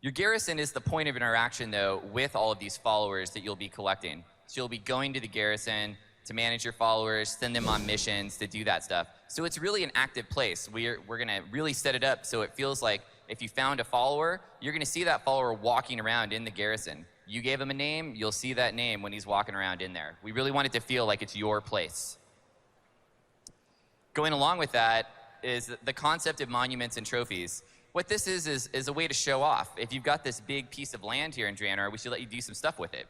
Your garrison is the point of interaction, though, with all of these followers that you'll be collecting. So you'll be going to the garrison to manage your followers, send them on missions, to do that stuff. So it's really an active place. We're going to really set it up so it feels like if you found a follower, you're going to see that follower walking around in the garrison. You gave him a name, you'll see that name when he's walking around in there. We really want it to feel like it's your place. Going along with that is the concept of monuments and trophies. What this is a way to show off. If you've got this big piece of land here in Draenor, we should let you do some stuff with it.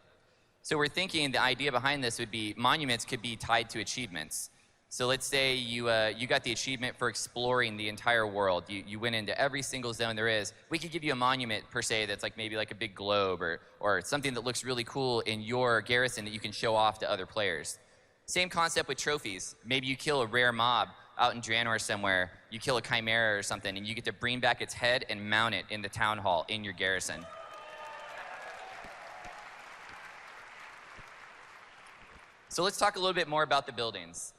So we're thinking the idea behind this would be monuments could be tied to achievements. So let's say you got the achievement for exploring the entire world. You went into every single zone there is. We could give you a monument, per se, that's like maybe like a big globe or something that looks really cool in your garrison that you can show off to other players. Same concept with trophies. Maybe you kill a rare mob out in Draenor somewhere. You kill a chimera or something, and you get to bring back its head and mount it in the town hall in your garrison. So let's talk a little bit more about the buildings.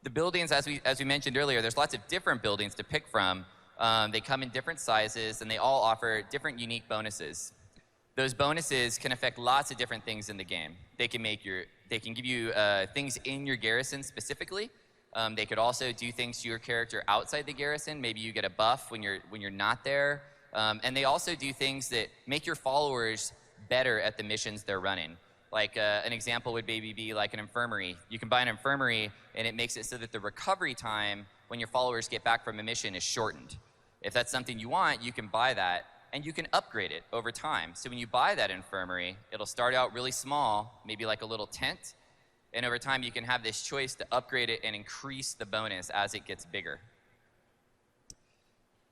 The buildings, as we mentioned earlier, there's lots of different buildings to pick from. They come in different sizes, and they all offer different unique bonuses. Those bonuses can affect lots of different things in the game. They can give you things in your garrison specifically. They could also do things to your character outside the garrison. Maybe you get a buff when you're not there. And they also do things that make your followers better at the missions they're running. Like an example would maybe be like an infirmary. You can buy an infirmary, and it makes it so that the recovery time when your followers get back from a mission is shortened. If that's something you want, you can buy that, and you can upgrade it over time. So when you buy that infirmary, it'll start out really small, maybe like a little tent, and over time you can have this choice to upgrade it and increase the bonus as it gets bigger.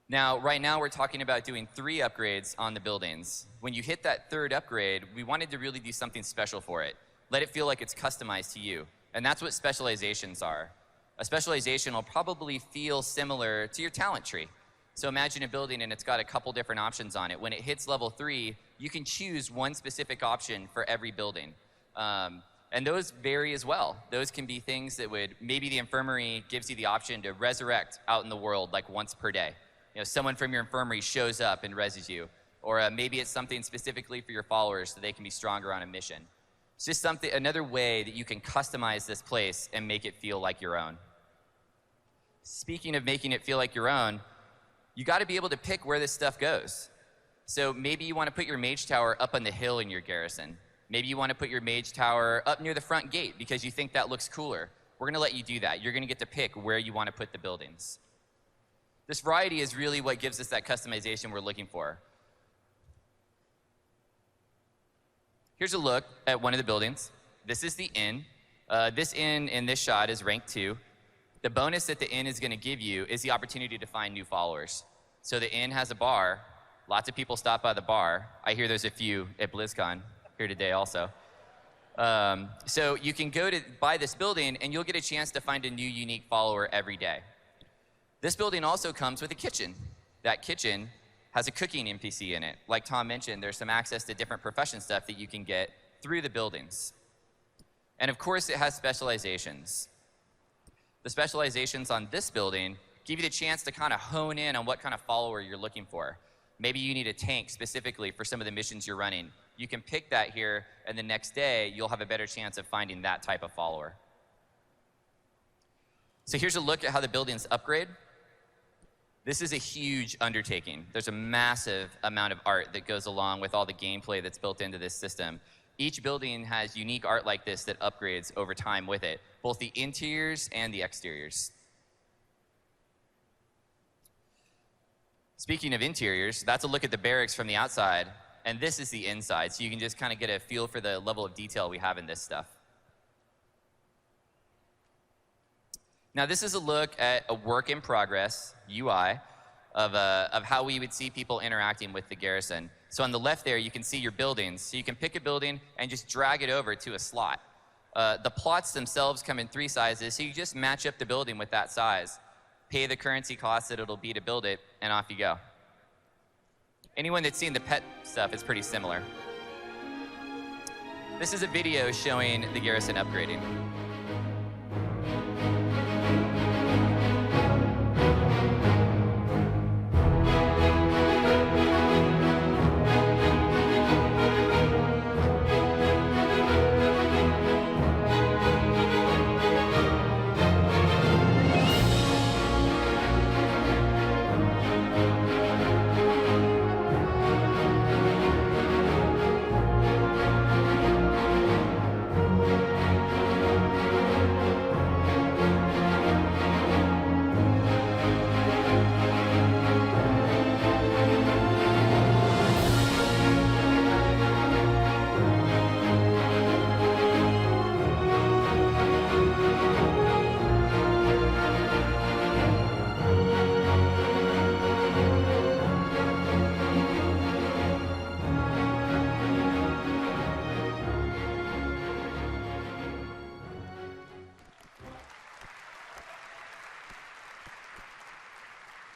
Now, right now we're talking about doing 3 upgrades on the buildings. When you hit that 3rd upgrade, we wanted to really do something special for it. Let it feel like it's customized to you. And that's what specializations are. A specialization will probably feel similar to your talent tree. So imagine a building and it's got a couple different options on it. When it hits level 3, you can choose one specific option for every building. And those vary as well. Those can be things that maybe the infirmary gives you the option to resurrect out in the world like once per day. Someone from your infirmary shows up and reses you. Or maybe it's something specifically for your followers so they can be stronger on a mission. It's just another way that you can customize this place and make it feel like your own. Speaking of making it feel like your own, you got to be able to pick where this stuff goes. So maybe you want to put your mage tower up on the hill in your garrison. Maybe you want to put your mage tower up near the front gate because you think that looks cooler. We're going to let you do that. You're going to get to pick where you want to put the buildings. This variety is really what gives us that customization we're looking for. Here's a look at one of the buildings. This is the inn. This inn in this shot is rank 2. The bonus that the inn is going to give you is the opportunity to find new followers. So the inn has a bar. Lots of people stop by the bar. I hear there's a few at Blizzcon here today also. So you can go to buy this building and you'll get a chance to find a new unique follower every day. This building also comes with a kitchen. That kitchen has a cooking NPC in it. Like Tom mentioned, there's some access to different profession stuff that you can get through the buildings. And of course, it has specializations. The specializations on this building give you the chance to kind of hone in on what kind of follower you're looking for. Maybe you need a tank specifically for some of the missions you're running. You can pick that here, and the next day, you'll have a better chance of finding that type of follower. So here's a look at how the buildings upgrade. This is a huge undertaking. There's a massive amount of art that goes along with all the gameplay that's built into this system. Each building has unique art like this that upgrades over time with it, both the interiors and the exteriors. Speaking of interiors, that's a look at the barracks from the outside, and this is the inside, so you can just kind of get a feel for the level of detail we have in this stuff. Now, this is a look at a work in progress UI of how we would see people interacting with the garrison. So on the left there, you can see your buildings. So you can pick a building and just drag it over to a slot. The plots themselves come in 3 sizes, so you just match up the building with that size, pay the currency cost that it'll be to build it, and off you go. Anyone that's seen the pet stuff, it's pretty similar. This is a video showing the garrison upgrading.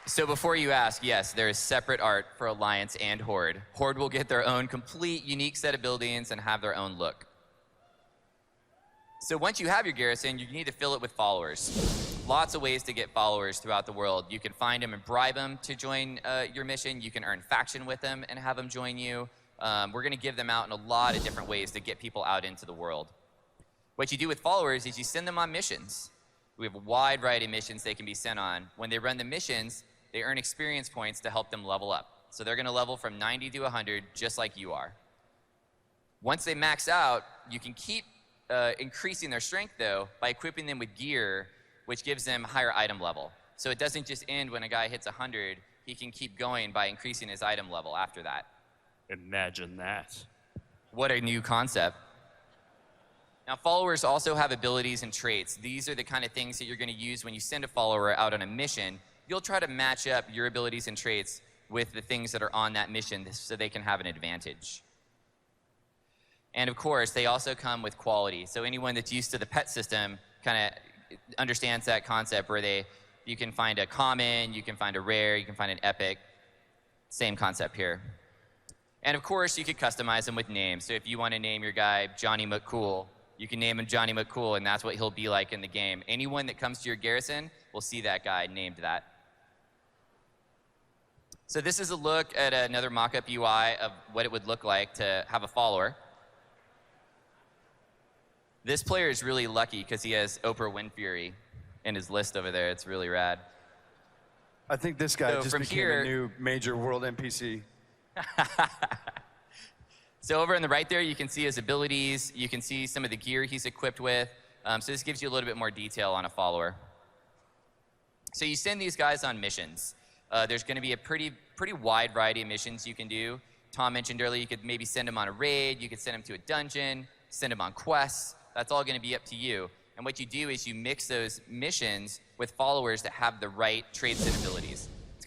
So before you ask, yes, there is separate art for Alliance and Horde. Horde will get their own complete, unique set of buildings and have their own look. So once you have your garrison, you need to fill it with followers. Lots of ways to get followers throughout the world. You can find them and bribe them to join your mission. You can earn faction with them and have them join you. We're going to give them out in a lot of different ways to get people out into the world. What you do with followers is you send them on missions. We have a wide variety of missions they can be sent on. When they run the missions, they earn experience points to help them level up. So they're going to level from 90 to 100, just like you are. Once they max out, you can keep increasing their strength, though, by equipping them with gear, which gives them higher item level. So it doesn't just end when a guy hits 100. He can keep going by increasing his item level after that. Imagine that. What a new concept. Now, followers also have abilities and traits. These are the kind of things that you're going to use when you send a follower out on a mission. You'll try to match up your abilities and traits with the things that are on that mission so they can have an advantage. And of course, they also come with quality. So anyone that's used to the pet system kind of understands that concept where you can find a common, you can find a rare, you can find an epic. Same concept here. And of course, you could customize them with names. So if you want to name your guy Johnny McCool, you can name him Johnny McCool, and that's what he'll be like in the game. Anyone that comes to your garrison will see that guy named that. So this is a look at another mock-up UI of what it would look like to have a follower. This player is really lucky because he has Oprah Winfrey in his list over there. It's really rad. I think this guy So just from became here- a new major world NPC. So over on the right there, you can see his abilities. You can see some of the gear he's equipped with. So this gives you a little bit more detail on a follower. So you send these guys on missions. There's going to be a pretty wide variety of missions you can do. Tom mentioned earlier you could maybe send them on a raid. You could send them to a dungeon, send them on quests. That's all going to be up to you. And what you do is you mix those missions with followers that have the right traits and abilities. It's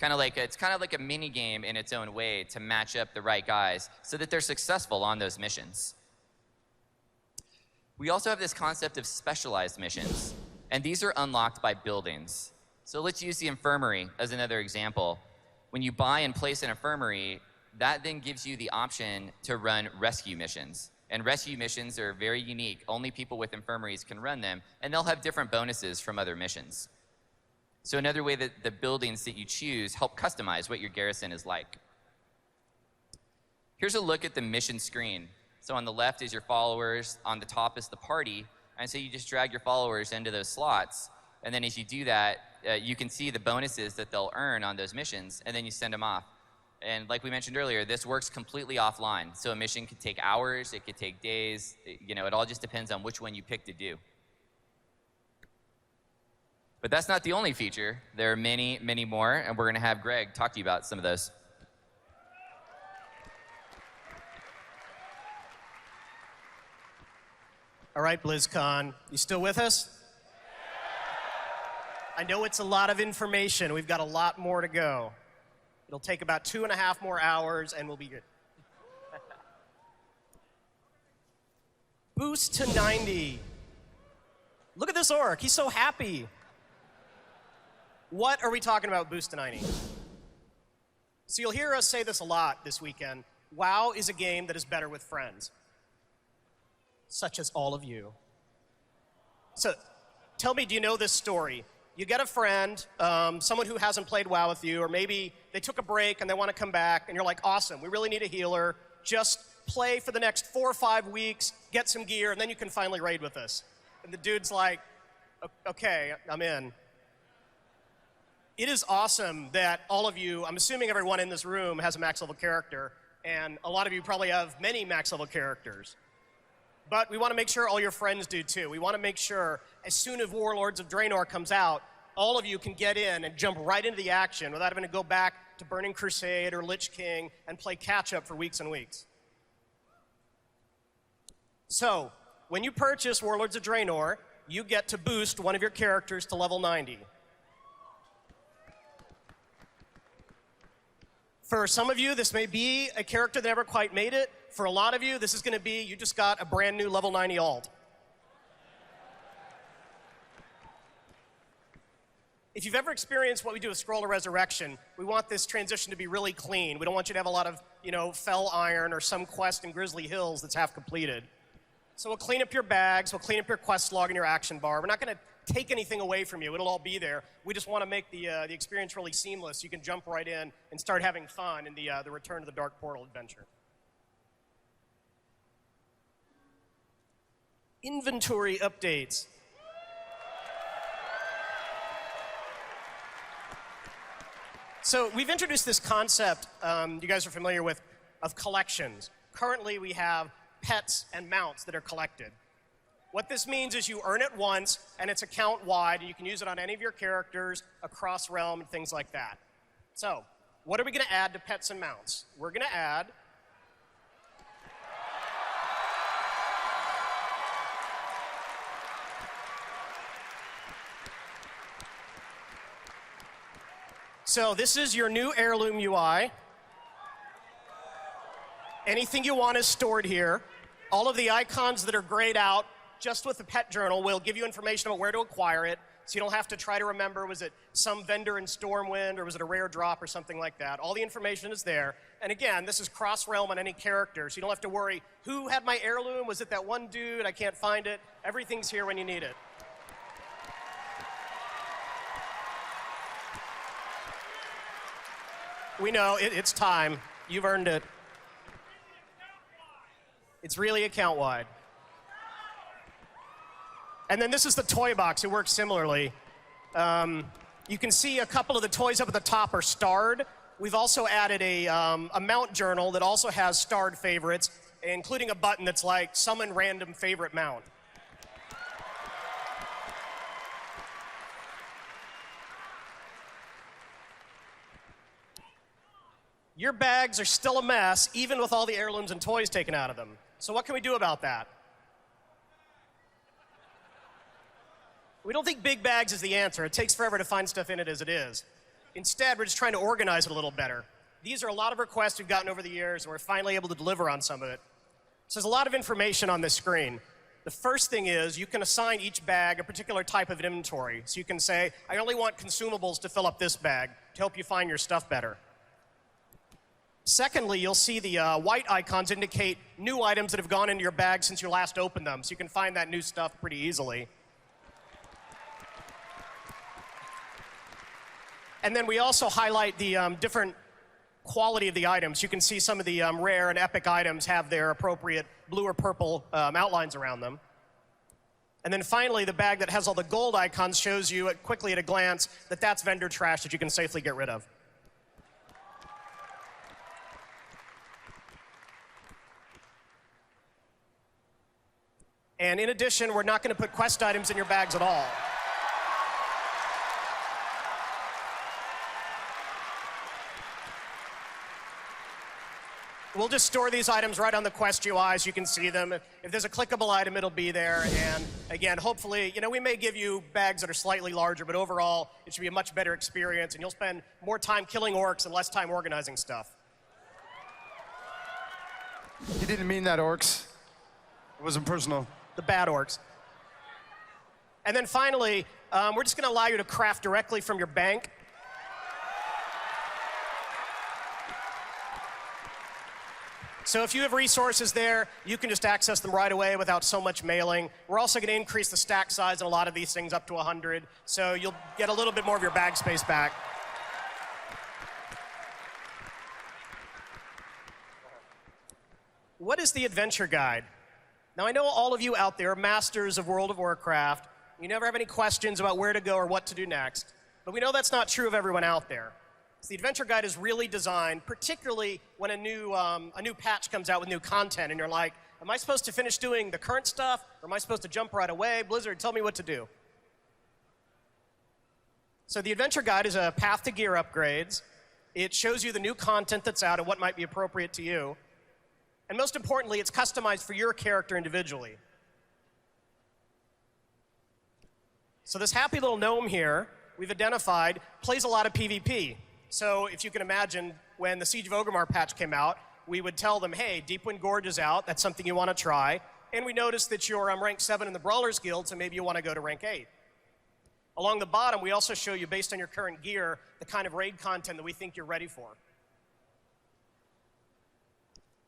kind of like a mini game in its own way to match up the right guys so that they're successful on those missions. We also have this concept of specialized missions, and these are unlocked by buildings. So let's use the infirmary as another example. When you buy and place an infirmary, that then gives you the option to run rescue missions. And rescue missions are very unique. Only people with infirmaries can run them, and they'll have different bonuses from other missions. So another way that the buildings that you choose help customize what your garrison is like. Here's a look at the mission screen. So on the left is your followers, on the top is the party, and so you just drag your followers into those slots, and then as you do that, you can see the bonuses that they'll earn on those missions, and then you send them off. And like we mentioned earlier, this works completely offline. So a mission could take hours, it could take days, it all just depends on which one you pick to do. But that's not the only feature. There are many, many more, and we're going to have Greg talk to you about some of those. All right, BlizzCon, you still with us? I know it's a lot of information. We've got a lot more to go. It'll take about 2.5 more hours, and we'll be good. Boost to 90. Look at this orc. He's so happy. What are we talking about Boost to 90? So you'll hear us say this a lot this weekend. WoW is a game that is better with friends, such as all of you. So tell me, do you know this story? You get a friend, someone who hasn't played WoW with you, or maybe they took a break and they want to come back, and you're like, awesome, we really need a healer. Just play for the next 4 or 5 weeks, get some gear, and then you can finally raid with us. And the dude's like, okay, I'm in. It is awesome that all of you, I'm assuming everyone in this room has a max level character, and a lot of you probably have many max level characters. But we want to make sure all your friends do too. We want to make sure as soon as Warlords of Draenor comes out, all of you can get in and jump right into the action without having to go back to Burning Crusade or Lich King and play catch-up for weeks and weeks. So, when you purchase Warlords of Draenor, you get to boost one of your characters to level 90. For some of you, this may be a character that never quite made it. For a lot of you, this is going to be, you just got a brand new level 90 alt. If you've ever experienced what we do with Scroll of Resurrection, we want this transition to be really clean. We don't want you to have a lot of, Fell Iron or some quest in Grizzly Hills that's half completed. So we'll clean up your bags, we'll clean up your quest log and your action bar. We're not going to take anything away from you. It'll all be there. We just want to make the experience really seamless. You can jump right in and start having fun in the Return to the Dark Portal adventure. Inventory updates. So we've introduced this concept you guys are familiar with of collections. Currently we have pets and mounts that are collected. What this means is you earn it once and it's account wide and you can use it on any of your characters across realm and things like that. So what are we going to add to pets and mounts? We're going to add So this is your new heirloom UI. Anything you want is stored here. All of the icons that are grayed out, just with the pet journal, will give you information about where to acquire it, so you don't have to try to remember, was it some vendor in Stormwind, or was it a rare drop, or something like that. All the information is there. And again, this is cross-realm on any character, so you don't have to worry, who had my heirloom? Was it that one dude? I can't find it. Everything's here when you need it. We know, it's time. You've earned it. It's really account-wide. And then this is the toy box. It works similarly. You can see a couple of the toys up at the top are starred. We've also added a mount journal that also has starred favorites. including a button that's like summon random favorite mount. Your bags are still a mess, even with all the heirlooms and toys taken out of them. So what can we do about that? We don't think big bags is the answer. It takes forever to find stuff in it as it is. Instead, we're just trying to organize it a little better. These are a lot of requests we've gotten over the years, and we're finally able to deliver on some of it. So there's a lot of information on this screen. The first thing is you can assign each bag a particular type of inventory. So you can say, I only want consumables to fill up this bag to help you find your stuff better. Secondly, you'll see the white icons indicate new items that have gone into your bag since you last opened them, so you can find that new stuff pretty easily. And then we also highlight the different quality of the items. You can see some of the rare and epic items have their appropriate blue or purple outlines around them. And then finally, the bag that has all the gold icons shows you quickly at a glance that that's vendor trash that you can safely get rid of. And in addition, we're not going to put quest items in your bags at all. We'll just store these items right on the quest UI so you can see them. If there's a clickable item, it'll be there. And again, hopefully, we may give you bags that are slightly larger, but overall, it should be a much better experience, and you'll spend more time killing orcs and less time organizing stuff. He didn't mean that, orcs. It wasn't personal. The bad orcs. And then finally, we're just going to allow you to craft directly from your bank. So if you have resources there, you can just access them right away without so much mailing. We're also going to increase the stack size in a lot of these things up to 100, so you'll get a little bit more of your bag space back. What is the adventure guide? Now, I know all of you out there are masters of World of Warcraft. You never have any questions about where to go or what to do next. But we know that's not true of everyone out there. So the adventure guide is really designed, particularly when a new patch comes out with new content, and you're like, am I supposed to finish doing the current stuff, or am I supposed to jump right away? Blizzard, tell me what to do. So the adventure guide is a path to gear upgrades. It shows you the new content that's out and what might be appropriate to you. And most importantly, it's customized for your character individually. So this happy little gnome here, we've identified, plays a lot of PvP. So if you can imagine, when the Siege of Orgrimmar patch came out, we would tell them, hey, Deepwind Gorge is out, that's something you want to try. And we noticed that you're rank 7 in the Brawlers Guild, so maybe you want to go to rank 8. Along the bottom, we also show you, based on your current gear, the kind of raid content that we think you're ready for.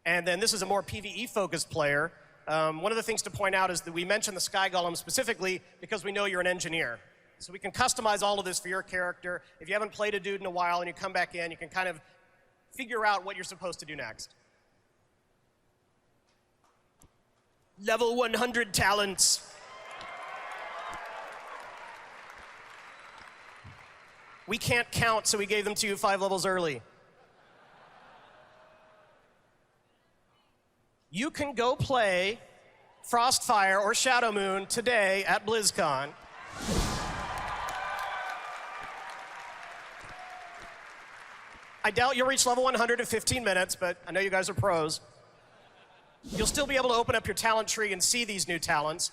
And then this is a more PvE-focused player. One of the things to point out is that we mentioned the Sky Golem specifically because we know you're an engineer. So we can customize all of this for your character. If you haven't played a dude in a while and you come back in, you can kind of figure out what you're supposed to do next. Level 100 talents. We can't count, so we gave them to you 5 levels early. You can go play Frostfire or Shadowmoon today at Blizzcon. I doubt you'll reach level 100 in 15 minutes, but I know you guys are pros. You'll still be able to open up your talent tree and see these new talents.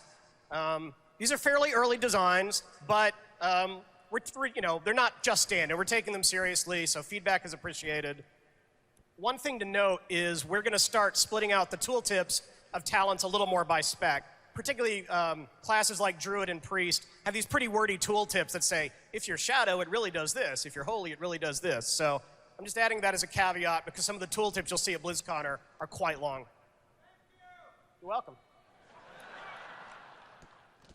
These are fairly early designs, but they're not just standard. We're taking them seriously, so feedback is appreciated. One thing to note is we're going to start splitting out the tooltips of talents a little more by spec. Particularly classes like Druid and Priest have these pretty wordy tooltips that say, if you're Shadow, it really does this. If you're Holy, it really does this. So I'm just adding that as a caveat because some of the tooltips you'll see at BlizzCon are quite long. You're welcome.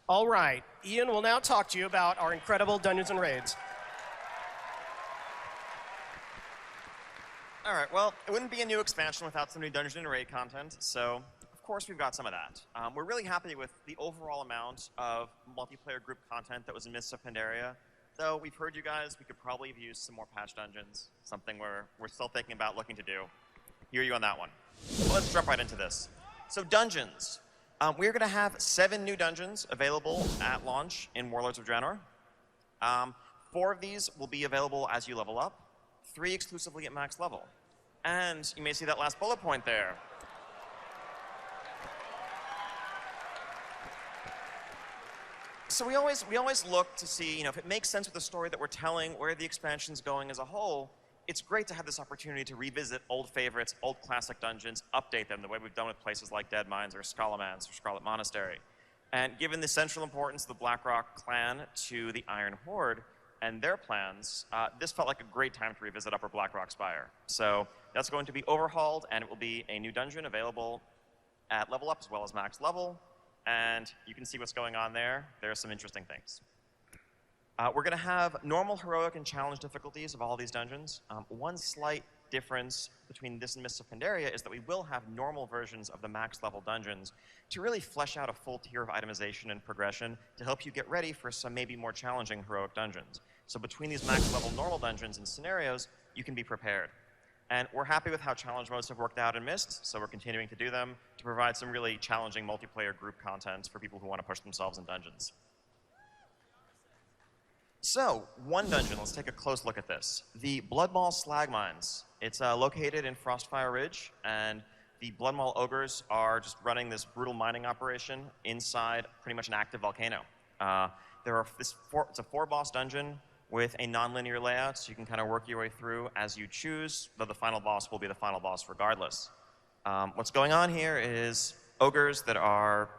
All right, Ian will now talk to you about our incredible Dungeons and Raids. All right, well, it wouldn't be a new expansion without some new Dungeon and Raid content, so of course we've got some of that. We're really happy with the overall amount of multiplayer group content that was in Mists of Pandaria, though we've heard you guys, we could probably have used some more patch dungeons, something we're still thinking about looking to do. Hear you on that one. Well, let's jump right into this. So dungeons. We're going to have 7 new dungeons available at launch in Warlords of Draenor. 4 of these will be available as you level up, 3 exclusively at max level. And you may see that last bullet point there. So we always look to see, if it makes sense with the story that we're telling, where the expansion's going as a whole. It's great to have this opportunity to revisit old favorites, old classic dungeons, update them the way we've done with places like Dead Mines or Scalamans or Scarlet Monastery. And given the central importance of the Blackrock Clan to the Iron Horde and their plans, this felt like a great time to revisit Upper Blackrock Spire. So that's going to be overhauled, and it will be a new dungeon available at level up as well as max level. And you can see what's going on there. There are some interesting things. We're going to have normal, heroic, and challenge difficulties of all these dungeons. One slight difference between this and Mists of Pandaria is that we will have normal versions of the max level dungeons to really flesh out a full tier of itemization and progression to help you get ready for some maybe more challenging heroic dungeons. So between these max level normal dungeons and scenarios, you can be prepared. And we're happy with how challenge modes have worked out in Mist, so we're continuing to do them to provide some really challenging multiplayer group content for people who want to push themselves in dungeons. So, one dungeon, let's take a close look at this. The Bloodmaw Slag Mines. It's located in Frostfire Ridge, and the Bloodmaw Ogres are just running this brutal mining operation inside pretty much an active volcano. It's a 4-boss dungeon with a non-linear layout, so you can kind of work your way through as you choose, though the final boss will be the final boss regardless. What's going on here is ogres that are,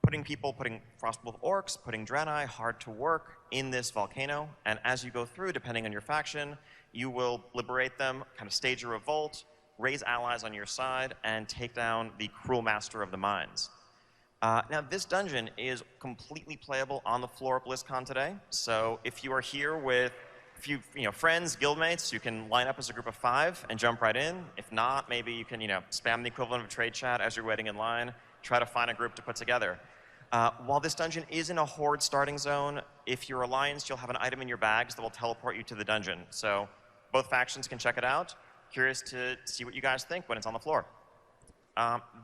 putting Frostwolf orcs, putting Draenei hard to work in this volcano, and as you go through, depending on your faction, you will liberate them, kind of stage a revolt, raise allies on your side, and take down the cruel master of the mines. Now, this dungeon is completely playable on the floor of Blizzcon today, so if you are here with a few friends, guildmates, you can line up as a group of 5 and jump right in. If not, maybe you can spam the equivalent of a trade chat as you're waiting in line, try to find a group to put together. While this dungeon is in a Horde starting zone, if you're Alliance, you'll have an item in your bags that will teleport you to the dungeon. So both factions can check it out. Curious to see what you guys think when it's on the floor.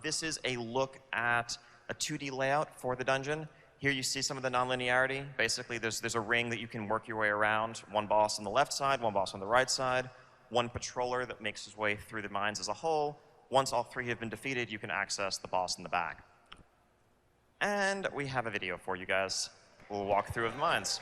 This is a look at a 2D layout for the dungeon. Here you see some of the non-linearity. Basically, there's a ring that you can work your way around. One boss on the left side, one boss on the right side, one patroller that makes his way through the mines as a whole. Once all 3 have been defeated, you can access the boss in the back. And we have a video for you guys. We'll walk through the mines.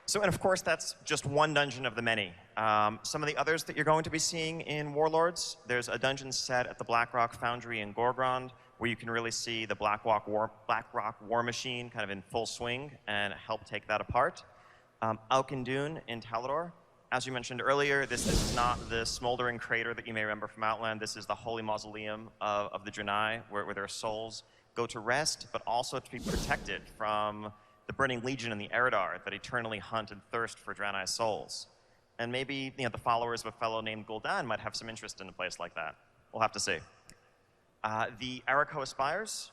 So, and of course, that's just one dungeon of the many. Some of the others that you're going to be seeing in Warlords, there's a dungeon set at the Blackrock Foundry in Gorgrond, where you can really see the Blackrock War Machine kind of in full swing and help take that apart. Alkindune in Talador. As you mentioned earlier, this is not the smoldering crater that you may remember from Outland. This is the holy mausoleum of the Draenei, where their souls go to rest, but also to be protected from the Burning Legion and the Eridar that eternally hunt and thirst for Draenei's souls. And maybe the followers of a fellow named Gul'dan might have some interest in a place like that. We'll have to see. The Arakoa Spires,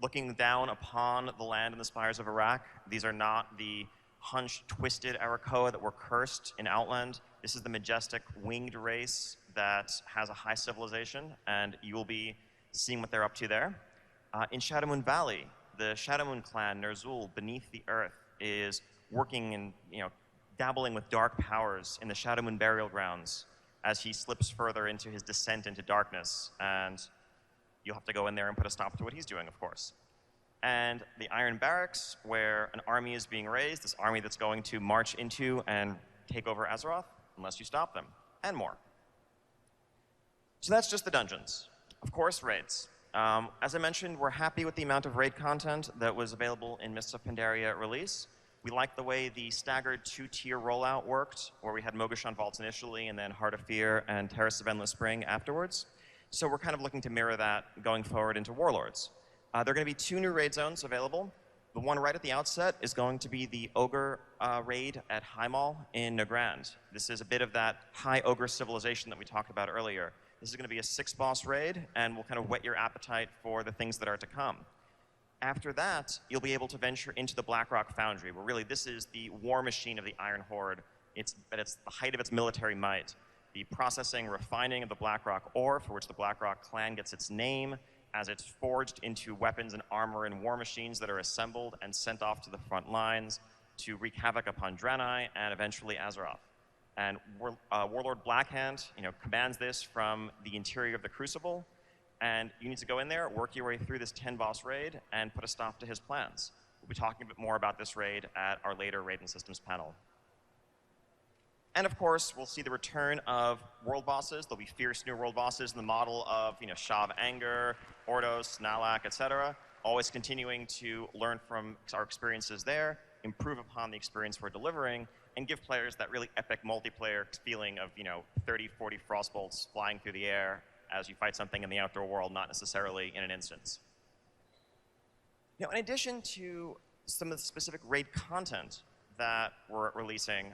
looking down upon the land and the spires of Iraq. These are not the hunched, twisted Arakoa that were cursed in Outland. This is the majestic winged race that has a high civilization, and you will be seeing what they're up to there. In Shadowmoon Valley, the Shadowmoon Clan, Ner'zhul, beneath the earth, is working and dabbling with dark powers in the Shadowmoon burial grounds as he slips further into his descent into darkness, and you'll have to go in there and put a stop to what he's doing, of course. And the Iron Barracks, where an army is being raised, this army that's going to march into and take over Azeroth, unless you stop them, and more. So that's just the dungeons. Of course, raids. As I mentioned, we're happy with the amount of raid content that was available in Mists of Pandaria release. We liked the way the staggered two-tier rollout worked, where we had Mogashan Vaults initially, and then Heart of Fear and Terrace of Endless Spring afterwards. So we're kind of looking to mirror that going forward into Warlords. There are going to be 2 new raid zones available. The one right at the outset is going to be the Ogre raid at Highmaul in Nagrand. This is a bit of that high Ogre civilization that we talked about earlier. This is going to be a 6-boss raid, and will kind of whet your appetite for the things that are to come. After that, you'll be able to venture into the Blackrock Foundry, where really this is the war machine of the Iron Horde. It's the height of its military might. The processing, refining of the Blackrock ore, for which the Blackrock Clan gets its name, as it's forged into weapons and armor and war machines that are assembled and sent off to the front lines to wreak havoc upon Draenei and eventually Azeroth. And Warlord Blackhand, commands this from the interior of the Crucible, and you need to go in there, work your way through this 10-boss raid, and put a stop to his plans. We'll be talking a bit more about this raid at our later Raid and Systems panel. And of course, we'll see the return of world bosses. There'll be fierce new world bosses in the model of, Shav Anger, Ordos, Nalak, etc. Always continuing to learn from our experiences there, improve upon the experience we're delivering, and give players that really epic multiplayer feeling of, 30, 40 frostbolts flying through the air as you fight something in the outdoor world, not necessarily in an instance. In addition to some of the specific raid content that we're releasing,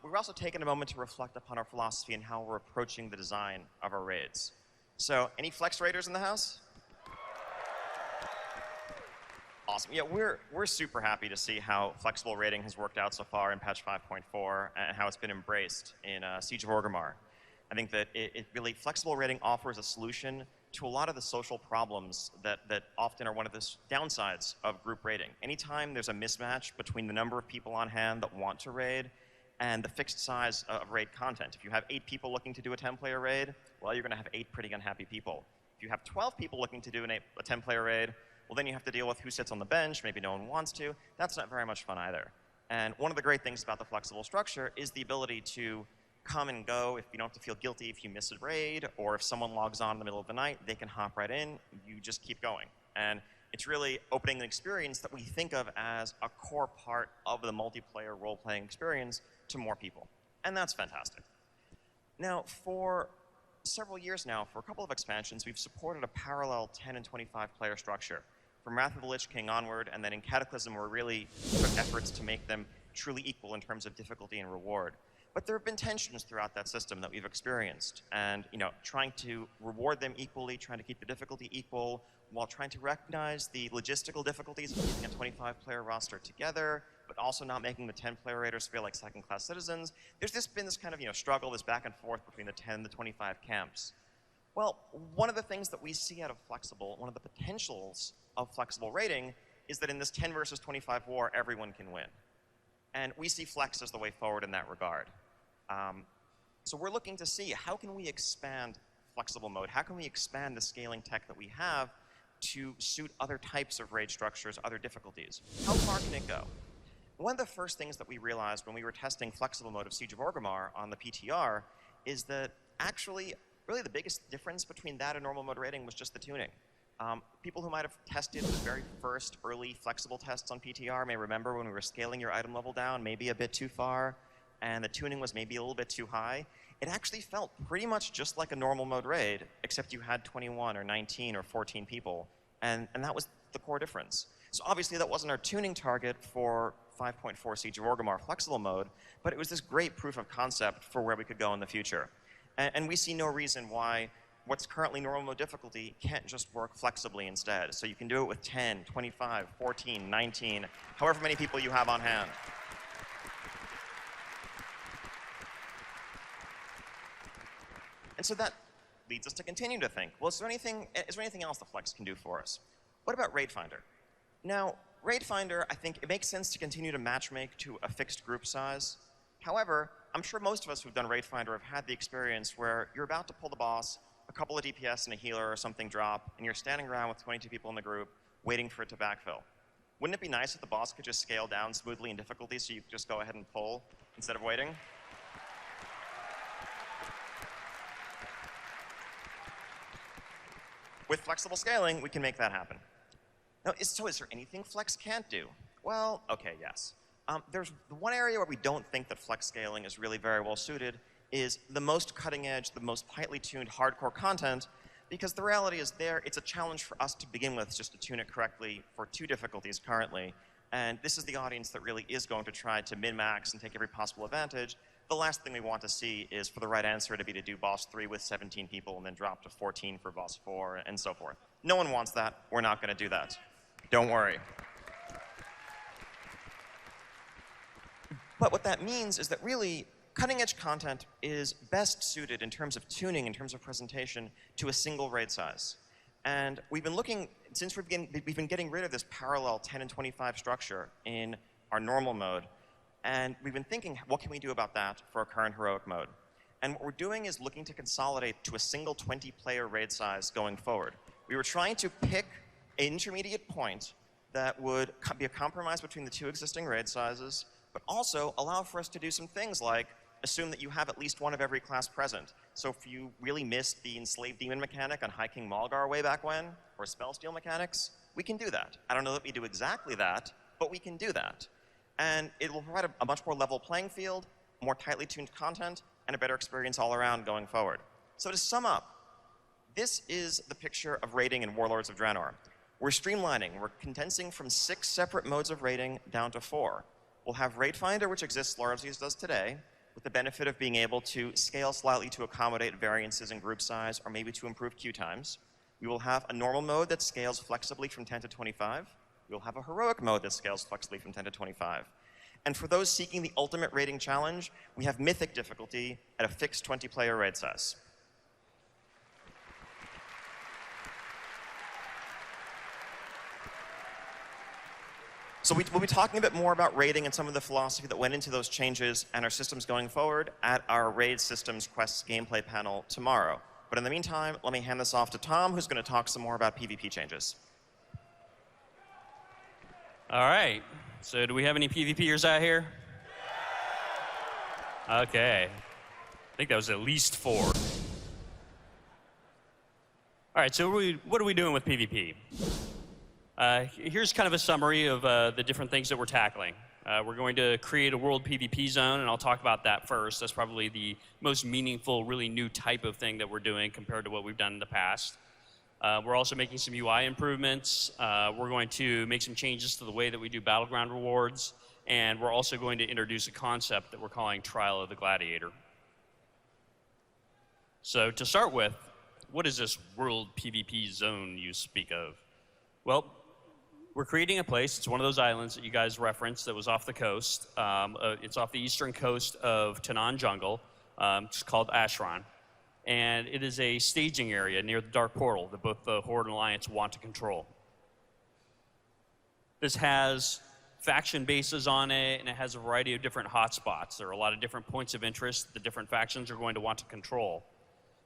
we're also taking a moment to reflect upon our philosophy and how we're approaching the design of our raids. So, any Flex Raiders in the house? Awesome. Yeah, we're super happy to see how flexible raiding has worked out so far in patch 5.4 and how it's been embraced in Siege of Orgrimmar. I think that it really, flexible raiding offers a solution to a lot of the social problems that often are one of the downsides of group raiding. Anytime there's a mismatch between the number of people on hand that want to raid and the fixed size of raid content. If you have 8 people looking to do a 10-player raid, well, you're going to have 8 pretty unhappy people. If you have 12 people looking to do a 10-player raid, well, then you have to deal with who sits on the bench, maybe no one wants to. That's not very much fun either. And one of the great things about the flexible structure is the ability to come and go. If you don't have to feel guilty if you miss a raid, or if someone logs on in the middle of the night, they can hop right in. You just keep going. And it's really opening an experience that we think of as a core part of the multiplayer role-playing experience to more people. And that's fantastic. Now, for several years now, for a couple of expansions, we've supported a parallel 10 and 25 player structure. From Wrath of the Lich King onward, and then in Cataclysm, we really took efforts to make them truly equal in terms of difficulty and reward. But there have been tensions throughout that system that we've experienced, and trying to reward them equally, trying to keep the difficulty equal, while trying to recognize the logistical difficulties of keeping a 25-player roster together, but also not making the 10-player raiders feel like second-class citizens. There's been this kind of struggle, this back and forth between the 10 and the 25 camps. Well, one of the things that we see out of Flexible, one of the potentials of flexible raiding, is that in this 10 versus 25 war, everyone can win. And we see Flex as the way forward in that regard. So we're looking to see, how can we expand flexible mode? How can we expand the scaling tech that we have to suit other types of raid structures, other difficulties? How far can it go? One of the first things that we realized when we were testing flexible mode of Siege of Orgrimmar on the PTR is that actually, really the biggest difference between that and normal mode raiding was just the tuning. People who might have tested the very first early flexible tests on PTR may remember when we were scaling your item level down maybe a bit too far, and the tuning was maybe a little bit too high. It actually felt pretty much just like a normal mode raid, except you had 21 or 19 or 14 people, and that was the core difference. So obviously that wasn't our tuning target for 5.4 Siege of Orgrimmar flexible mode, but it was this great proof of concept for where we could go in the future. And we see no reason why what's currently normal mode difficulty can't just work flexibly instead. So you can do it with 10, 25, 14, 19, however many people you have on hand. And so that leads us to continue to think, well, is there anything else the Flex can do for us? What about Raid Finder? Now, Raid Finder, I think it makes sense to continue to matchmake to a fixed group size. However, I'm sure most of us who've done Raid Finder have had the experience where you're about to pull the boss, a couple of DPS and a healer or something drop, and you're standing around with 22 people in the group waiting for it to backfill. Wouldn't it be nice if the boss could just scale down smoothly in difficulty so you could just go ahead and pull instead of waiting? With flexible scaling, we can make that happen. Now, so is there anything Flex can't do? Well, okay, yes. There's the one area where we don't think that Flex scaling is really very well suited is the most cutting edge, the most tightly tuned hardcore content, because the reality is it's a challenge for us to begin with just to tune it correctly for 2 difficulties currently. And this is the audience that really is going to try to min-max and take every possible advantage. The last thing we want to see is for the right answer to be to do boss 3 with 17 people and then drop to 14 for boss 4 and so forth. No one wants that. We're not going to do that. Don't worry. But what that means is that really cutting-edge content is best suited in terms of tuning, in terms of presentation, to a single raid size. And we've been looking, since we've been getting rid of this parallel 10 and 25 structure in our normal mode, and we've been thinking, what can we do about that for our current heroic mode? And what we're doing is looking to consolidate to a single 20-player raid size going forward. We were trying to pick an intermediate point that would be a compromise between the 2 existing raid sizes, but also allow for us to do some things like assume that you have at least one of every class present. So if you really missed the Enslaved Demon mechanic on High King Malgar way back when, or Spell Steal mechanics, we can do that. I don't know that we do exactly that, but we can do that. And it will provide a much more level playing field, more tightly tuned content, and a better experience all around going forward. So to sum up, this is the picture of raiding in Warlords of Draenor. We're streamlining. We're condensing from 6 separate modes of raiding down to 4. We'll have Raid Finder, which exists largely as does today, with the benefit of being able to scale slightly to accommodate variances in group size or maybe to improve queue times. We will have a normal mode that scales flexibly from 10 to 25. We'll have a heroic mode that scales flexibly from 10 to 25. And for those seeking the ultimate raiding challenge, we have Mythic difficulty at a fixed 20-player raid size. So we'll be talking a bit more about raiding and some of the philosophy that went into those changes and our systems going forward at our Raid Systems Quests gameplay panel tomorrow. But in the meantime, let me hand this off to Tom, who's going to talk some more about PvP changes. All right. So do we have any PvPers out here? Okay. I think that was at least 4. All right, so what are we doing with PvP? Here's kind of a summary of the different things that we're tackling. We're going to create a world PvP zone, and I'll talk about that first. That's probably the most meaningful, really new type of thing that we're doing compared to what we've done in the past. We're also making some UI improvements. We're going to make some changes to the way that we do Battleground rewards, and we're also going to introduce a concept that we're calling Trial of the Gladiator. So to start with, what is this world PvP zone you speak of? Well, we're creating a place. It's one of those islands that you guys referenced that was off the coast. It's off the eastern coast of Tanan Jungle. It's called Ashran. And it is a staging area near the Dark Portal that both the Horde and Alliance want to control. This has faction bases on it, and it has a variety of different hotspots. There are a lot of different points of interest that different factions are going to want to control.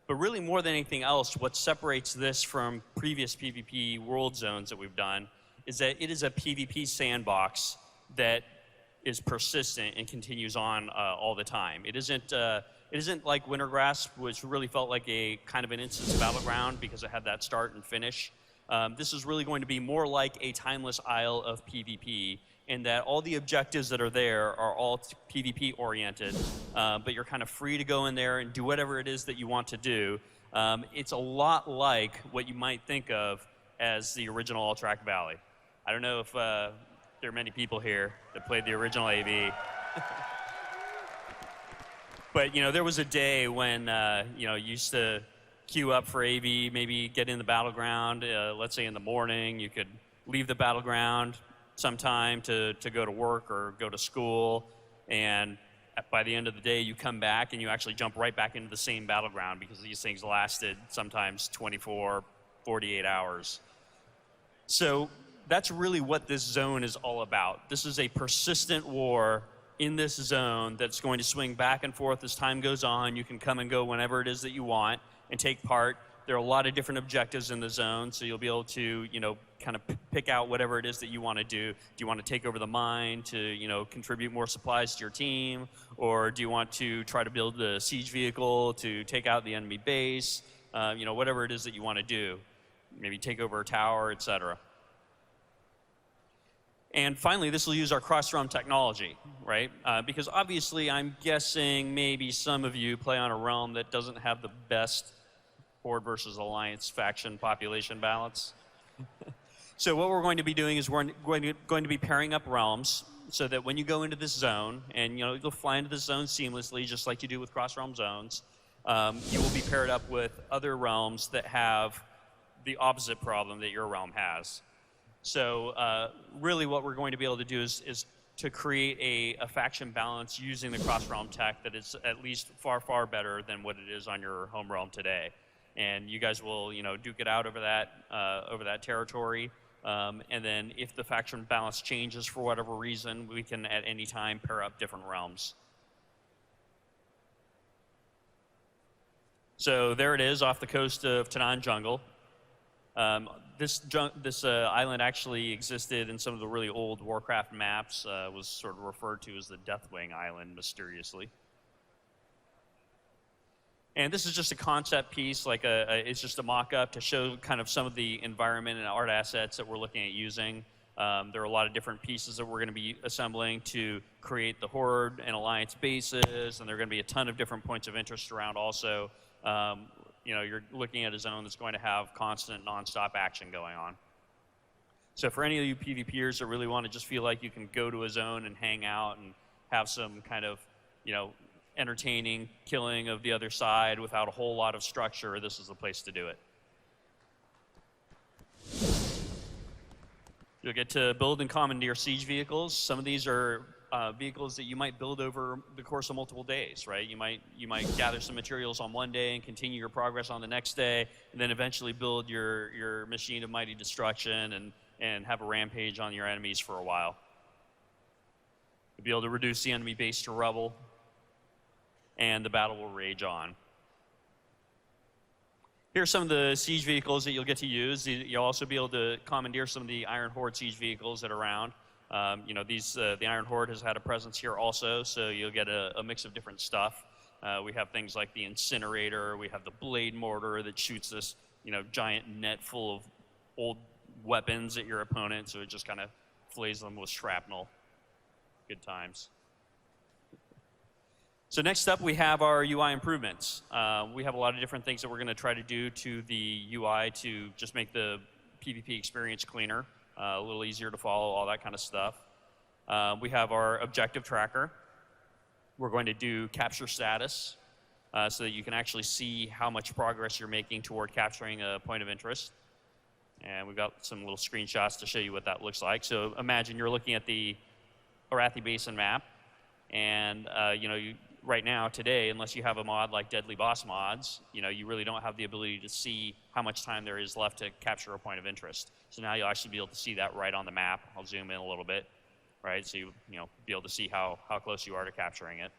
But really, more than anything else, what separates this from previous PvP world zones that we've done is that it is a PvP sandbox that is persistent and continues on all the time. It isn't like Wintergrass, which really felt like a kind of an instance battleground because it had that start and finish. This is really going to be more like a timeless isle of PvP, in that all the objectives that are there are all PvP oriented, but you're kind of free to go in there and do whatever it is that you want to do. It's a lot like what you might think of as the original Alterac Valley. I don't know if there are many people here that played the original AV. But, you know, there was a day when, you know, you used to queue up for AV, maybe get in the battleground, let's say in the morning. You could leave the battleground sometime to go to work or go to school. And by the end of the day, you come back and you actually jump right back into the same battleground because these things lasted sometimes 24, 48 hours. So that's really what this zone is all about. This is a persistent war in this zone that's going to swing back and forth as time goes on. You can come and go whenever it is that you want and take part. There are a lot of different objectives in the zone, so you'll be able to, you know, kind of pick out whatever it is that you want to do. Do you want to take over the mine to, you know, contribute more supplies to your team? Or do you want to try to build a siege vehicle to take out the enemy base? You know, whatever it is that you want to do. Maybe take over a tower, etc. And finally, this will use our cross-realm technology, right? Because obviously, I'm guessing maybe some of you play on a realm that doesn't have the best Horde versus Alliance faction population balance. So what we're going to be doing is we're going to be pairing up realms so that when you go into this zone, and you know you'll fly into this zone seamlessly, just like you do with cross-realm zones, you will be paired up with other realms that have the opposite problem that your realm has. So really what we're going to be able to do is to create a faction balance using the cross-realm tech that is at least far, far better than what it is on your home realm today. And you guys will, you know, duke it out over that territory. And then if the faction balance changes for whatever reason, we can at any time pair up different realms. So there it is off the coast of Tanan Jungle. This island actually existed in some of the really old Warcraft maps, was sort of referred to as the Deathwing Island, mysteriously. And this is just a concept piece, like it's just a mock-up to show kind of some of the environment and art assets that we're looking at using. There are a lot of different pieces that we're going to be assembling to create the Horde and Alliance bases, and there are going to be a ton of different points of interest around also. You know, you're looking at a zone that's going to have constant, non-stop action going on. So for any of you PvPers that really want to just feel like you can go to a zone and hang out and have some kind of, you know, entertaining killing of the other side without a whole lot of structure, this is the place to do it. You'll get to build and commandeer siege vehicles. Some of these are vehicles that you might build over the course of multiple days, right? You might gather some materials on one day and continue your progress on the next day, and then eventually build your machine of mighty destruction and have a rampage on your enemies for a while. You'll be able to reduce the enemy base to rubble, and the battle will rage on. Here are some of the siege vehicles that you'll get to use. You'll also be able to commandeer some of the Iron Horde siege vehicles that are around. You know, the Iron Horde has had a presence here also, so you'll get a mix of different stuff. We have things like the Incinerator, we have the Blade Mortar that shoots this, you know, giant net full of old weapons at your opponent, so it just kind of flays them with shrapnel. Good times. So next up, we have our UI improvements. We have a lot of different things that we're going to try to do to the UI to just make the PvP experience cleaner, a little easier to follow, all that kind of stuff. We have our objective tracker. We're going to do capture status so that you can actually see how much progress you're making toward capturing a point of interest. And we've got some little screenshots to show you what that looks like. So imagine you're looking at the Arathi Basin map, and you know, right now, today, unless you have a mod like Deadly Boss mods, you know, you really don't have the ability to see how much time there is left to capture a point of interest. So now you'll actually be able to see that right on the map. I'll zoom in a little bit, right? So you know, be able to see how close you are to capturing it.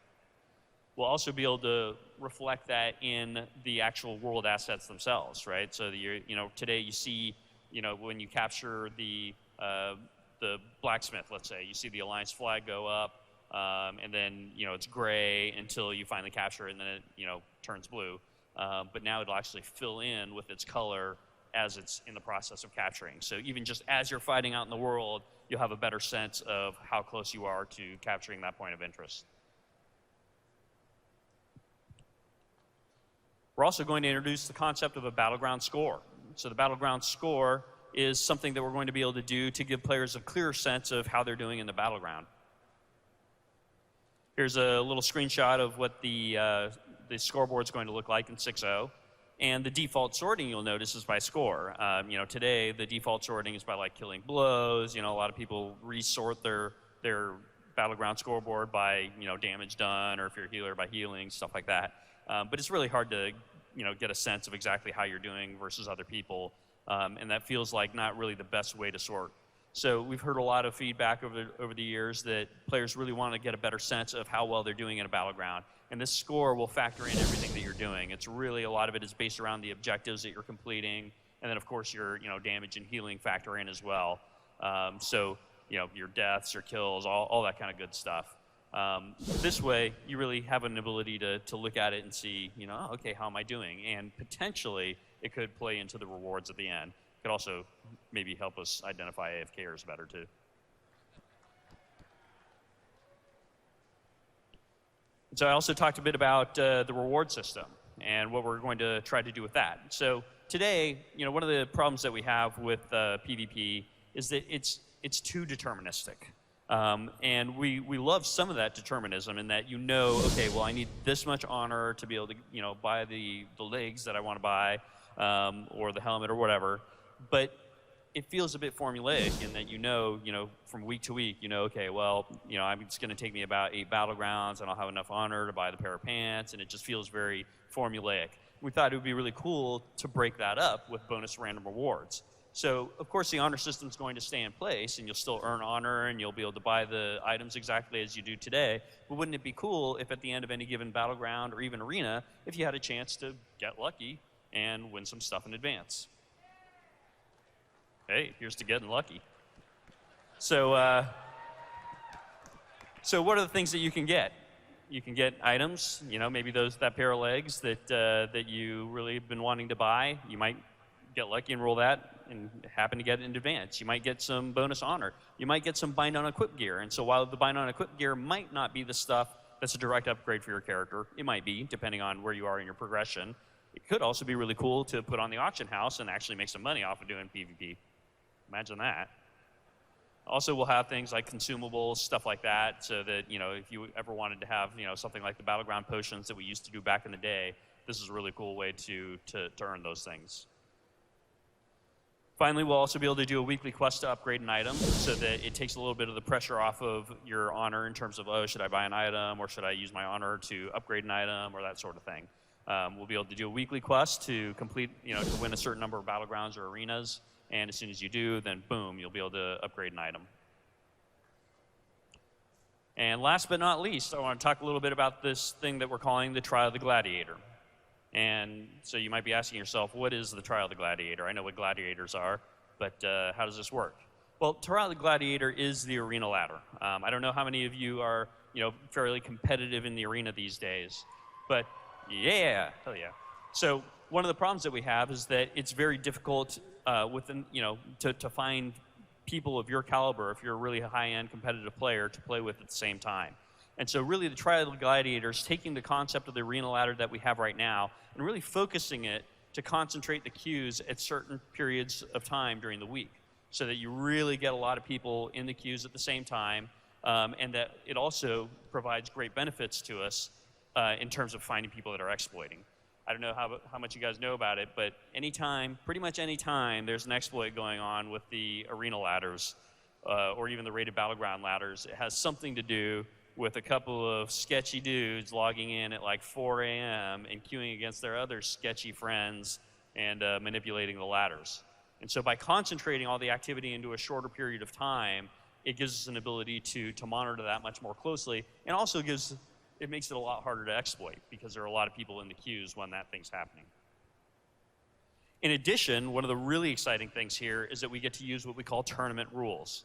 We'll also be able to reflect that in the actual world assets themselves, right? So that you know, today you see, you know, when you capture the blacksmith, let's say, you see the Alliance flag go up. And then, you know, it's gray until you finally capture it, and then it, you know, turns blue. But now it'll actually fill in with its color as it's in the process of capturing. So even just as you're fighting out in the world, you'll have a better sense of how close you are to capturing that point of interest. We're also going to introduce the concept of a battleground score. So the battleground score is something that we're going to be able to do to give players a clearer sense of how they're doing in the battleground. Here's a little screenshot of what the scoreboard's going to look like in 6.0. And the default sorting, you'll notice, is by score. You know, today, the default sorting is by, like, killing blows. You know, a lot of people resort their battleground scoreboard by, you know, damage done, or if you're a healer, by healing, stuff like that. But it's really hard to, you know, get a sense of exactly how you're doing versus other people. And that feels like not really the best way to sort. So we've heard a lot of feedback over the years that players really want to get a better sense of how well they're doing in a battleground. And this score will factor in everything that you're doing. It's really, a lot of it is based around the objectives that you're completing. And then, of course, your, you know, damage and healing factor in as well. So, you know, your deaths, your kills, all that kind of good stuff. This way, you really have an ability to look at it and see, you know, okay, how am I doing? And potentially, it could play into the rewards at the end. Could also maybe help us identify AFKers better too. So I also talked a bit about the reward system and what we're going to try to do with that. So today, you know, one of the problems that we have with PvP is that it's too deterministic. And we love some of that determinism in that, you know, okay, well, I need this much honor to be able to, you know, buy the legs that I want to buy, or the helmet or whatever. But it feels a bit formulaic in that, you know, from week to week, you know, okay, well, you know, it's going to take me about 8 battlegrounds, and I'll have enough honor to buy the pair of pants, and it just feels very formulaic. We thought it would be really cool to break that up with bonus random rewards. So, of course, the honor system is going to stay in place, and you'll still earn honor, and you'll be able to buy the items exactly as you do today. But wouldn't it be cool if at the end of any given battleground or even arena, if you had a chance to get lucky and win some stuff in advance? Hey, here's to getting lucky. So, so what are the things that you can get? You can get items, you know, maybe that pair of legs that you really have been wanting to buy. You might get lucky and roll that and happen to get it in advance. You might get some bonus honor. You might get some bind on equip gear. And so while the bind on equip gear might not be the stuff that's a direct upgrade for your character, it might be, depending on where you are in your progression. It could also be really cool to put on the auction house and actually make some money off of doing PvP. Imagine that. Also, we'll have things like consumables, stuff like that, so that, you know, if you ever wanted to have, you know, something like the battleground potions that we used to do back in the day, this is a really cool way to earn those things. Finally, we'll also be able to do a weekly quest to upgrade an item, so that it takes a little bit of the pressure off of your honor in terms of, oh, should I buy an item, or should I use my honor to upgrade an item, or that sort of thing. We'll be able to do a weekly quest to complete, you know, to win a certain number of battlegrounds or arenas. And as soon as you do, then boom, you'll be able to upgrade an item. And last but not least, I want to talk a little bit about this thing that we're calling the Trial of the Gladiator. And so you might be asking yourself, what is the Trial of the Gladiator? I know what gladiators are, but how does this work? Well, Trial of the Gladiator is the arena ladder. I don't know how many of you are, you know, fairly competitive in the arena these days, but yeah, hell yeah. So one of the problems that we have is that it's very difficult to find people of your caliber, if you're a really high-end competitive player, to play with at the same time. And so really the Trial of the Gladiator is taking the concept of the arena ladder that we have right now and really focusing it to concentrate the queues at certain periods of time during the week, so that you really get a lot of people in the queues at the same time, and that it also provides great benefits to us in terms of finding people that are exploiting. I don't know how much you guys know about it, but anytime, pretty much any time, there's an exploit going on with the arena ladders, or even the rated battleground ladders, it has something to do with a couple of sketchy dudes logging in at like 4 a.m. and queuing against their other sketchy friends and manipulating the ladders. And so by concentrating all the activity into a shorter period of time, it gives us an ability to monitor that much more closely, and also it makes it a lot harder to exploit because there are a lot of people in the queues when that thing's happening. In addition, one of the really exciting things here is that we get to use what we call tournament rules.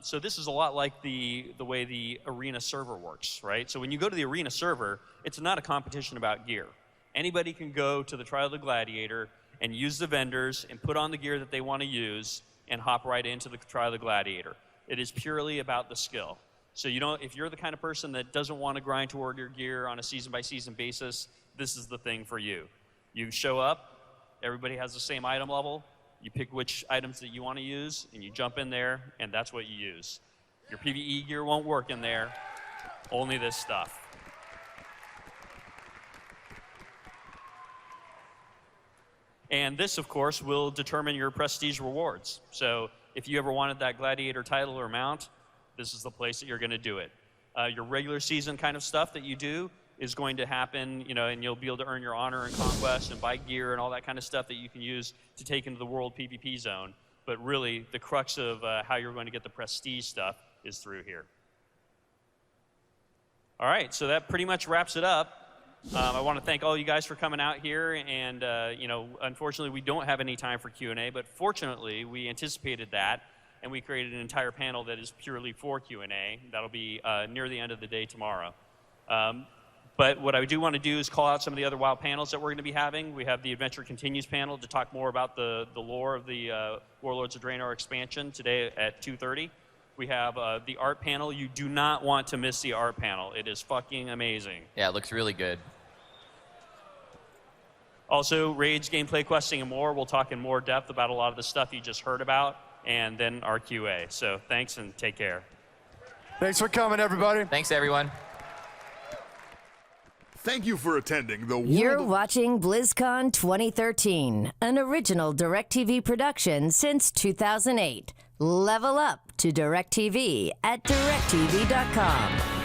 So this is a lot like the way the arena server works, right? So when you go to the arena server, it's not a competition about gear. Anybody can go to the Trial of the Gladiator and use the vendors and put on the gear that they want to use and hop right into the Trial of the Gladiator. It is purely about the skill. So if you're the kind of person that doesn't want to grind toward your gear on a season-by-season basis, this is the thing for you. You show up, everybody has the same item level, You pick which items that you want to use, and you jump in there, and that's what you use. Your PvE gear won't work in there, only this stuff. And this, of course, will determine your prestige rewards. So if you ever wanted that gladiator title or mount, this is the place that you're going to do it. Your regular season kind of stuff that you do is going to happen, you know, and you'll be able to earn your honor and conquest and buy gear and all that kind of stuff that you can use to take into the world PvP zone. But really, the crux of how you're going to get the prestige stuff is through here. All right, so that pretty much wraps it up. I want to thank all you guys for coming out here, and you know, unfortunately, we don't have any time for Q&A, but fortunately, we anticipated that, and we created an entire panel that is purely for Q&A. That'll be near the end of the day tomorrow. But what I do want to do is call out some of the other WoW panels that we're going to be having. We have the Adventure Continues panel to talk more about the lore of the Warlords of Draenor expansion today at 2:30. We have the art panel. You do not want to miss the art panel. It is fucking amazing. Yeah, it looks really good. Also, raids, gameplay, questing, and more. We'll talk in more depth about a lot of the stuff you just heard about, and then our QA. So thanks and take care. Thanks for coming, everybody. Thanks, everyone. Thank you for attending the You're World of watching BlizzCon 2013, an original DirecTV production since 2008. Level up to DirecTV at directv.com.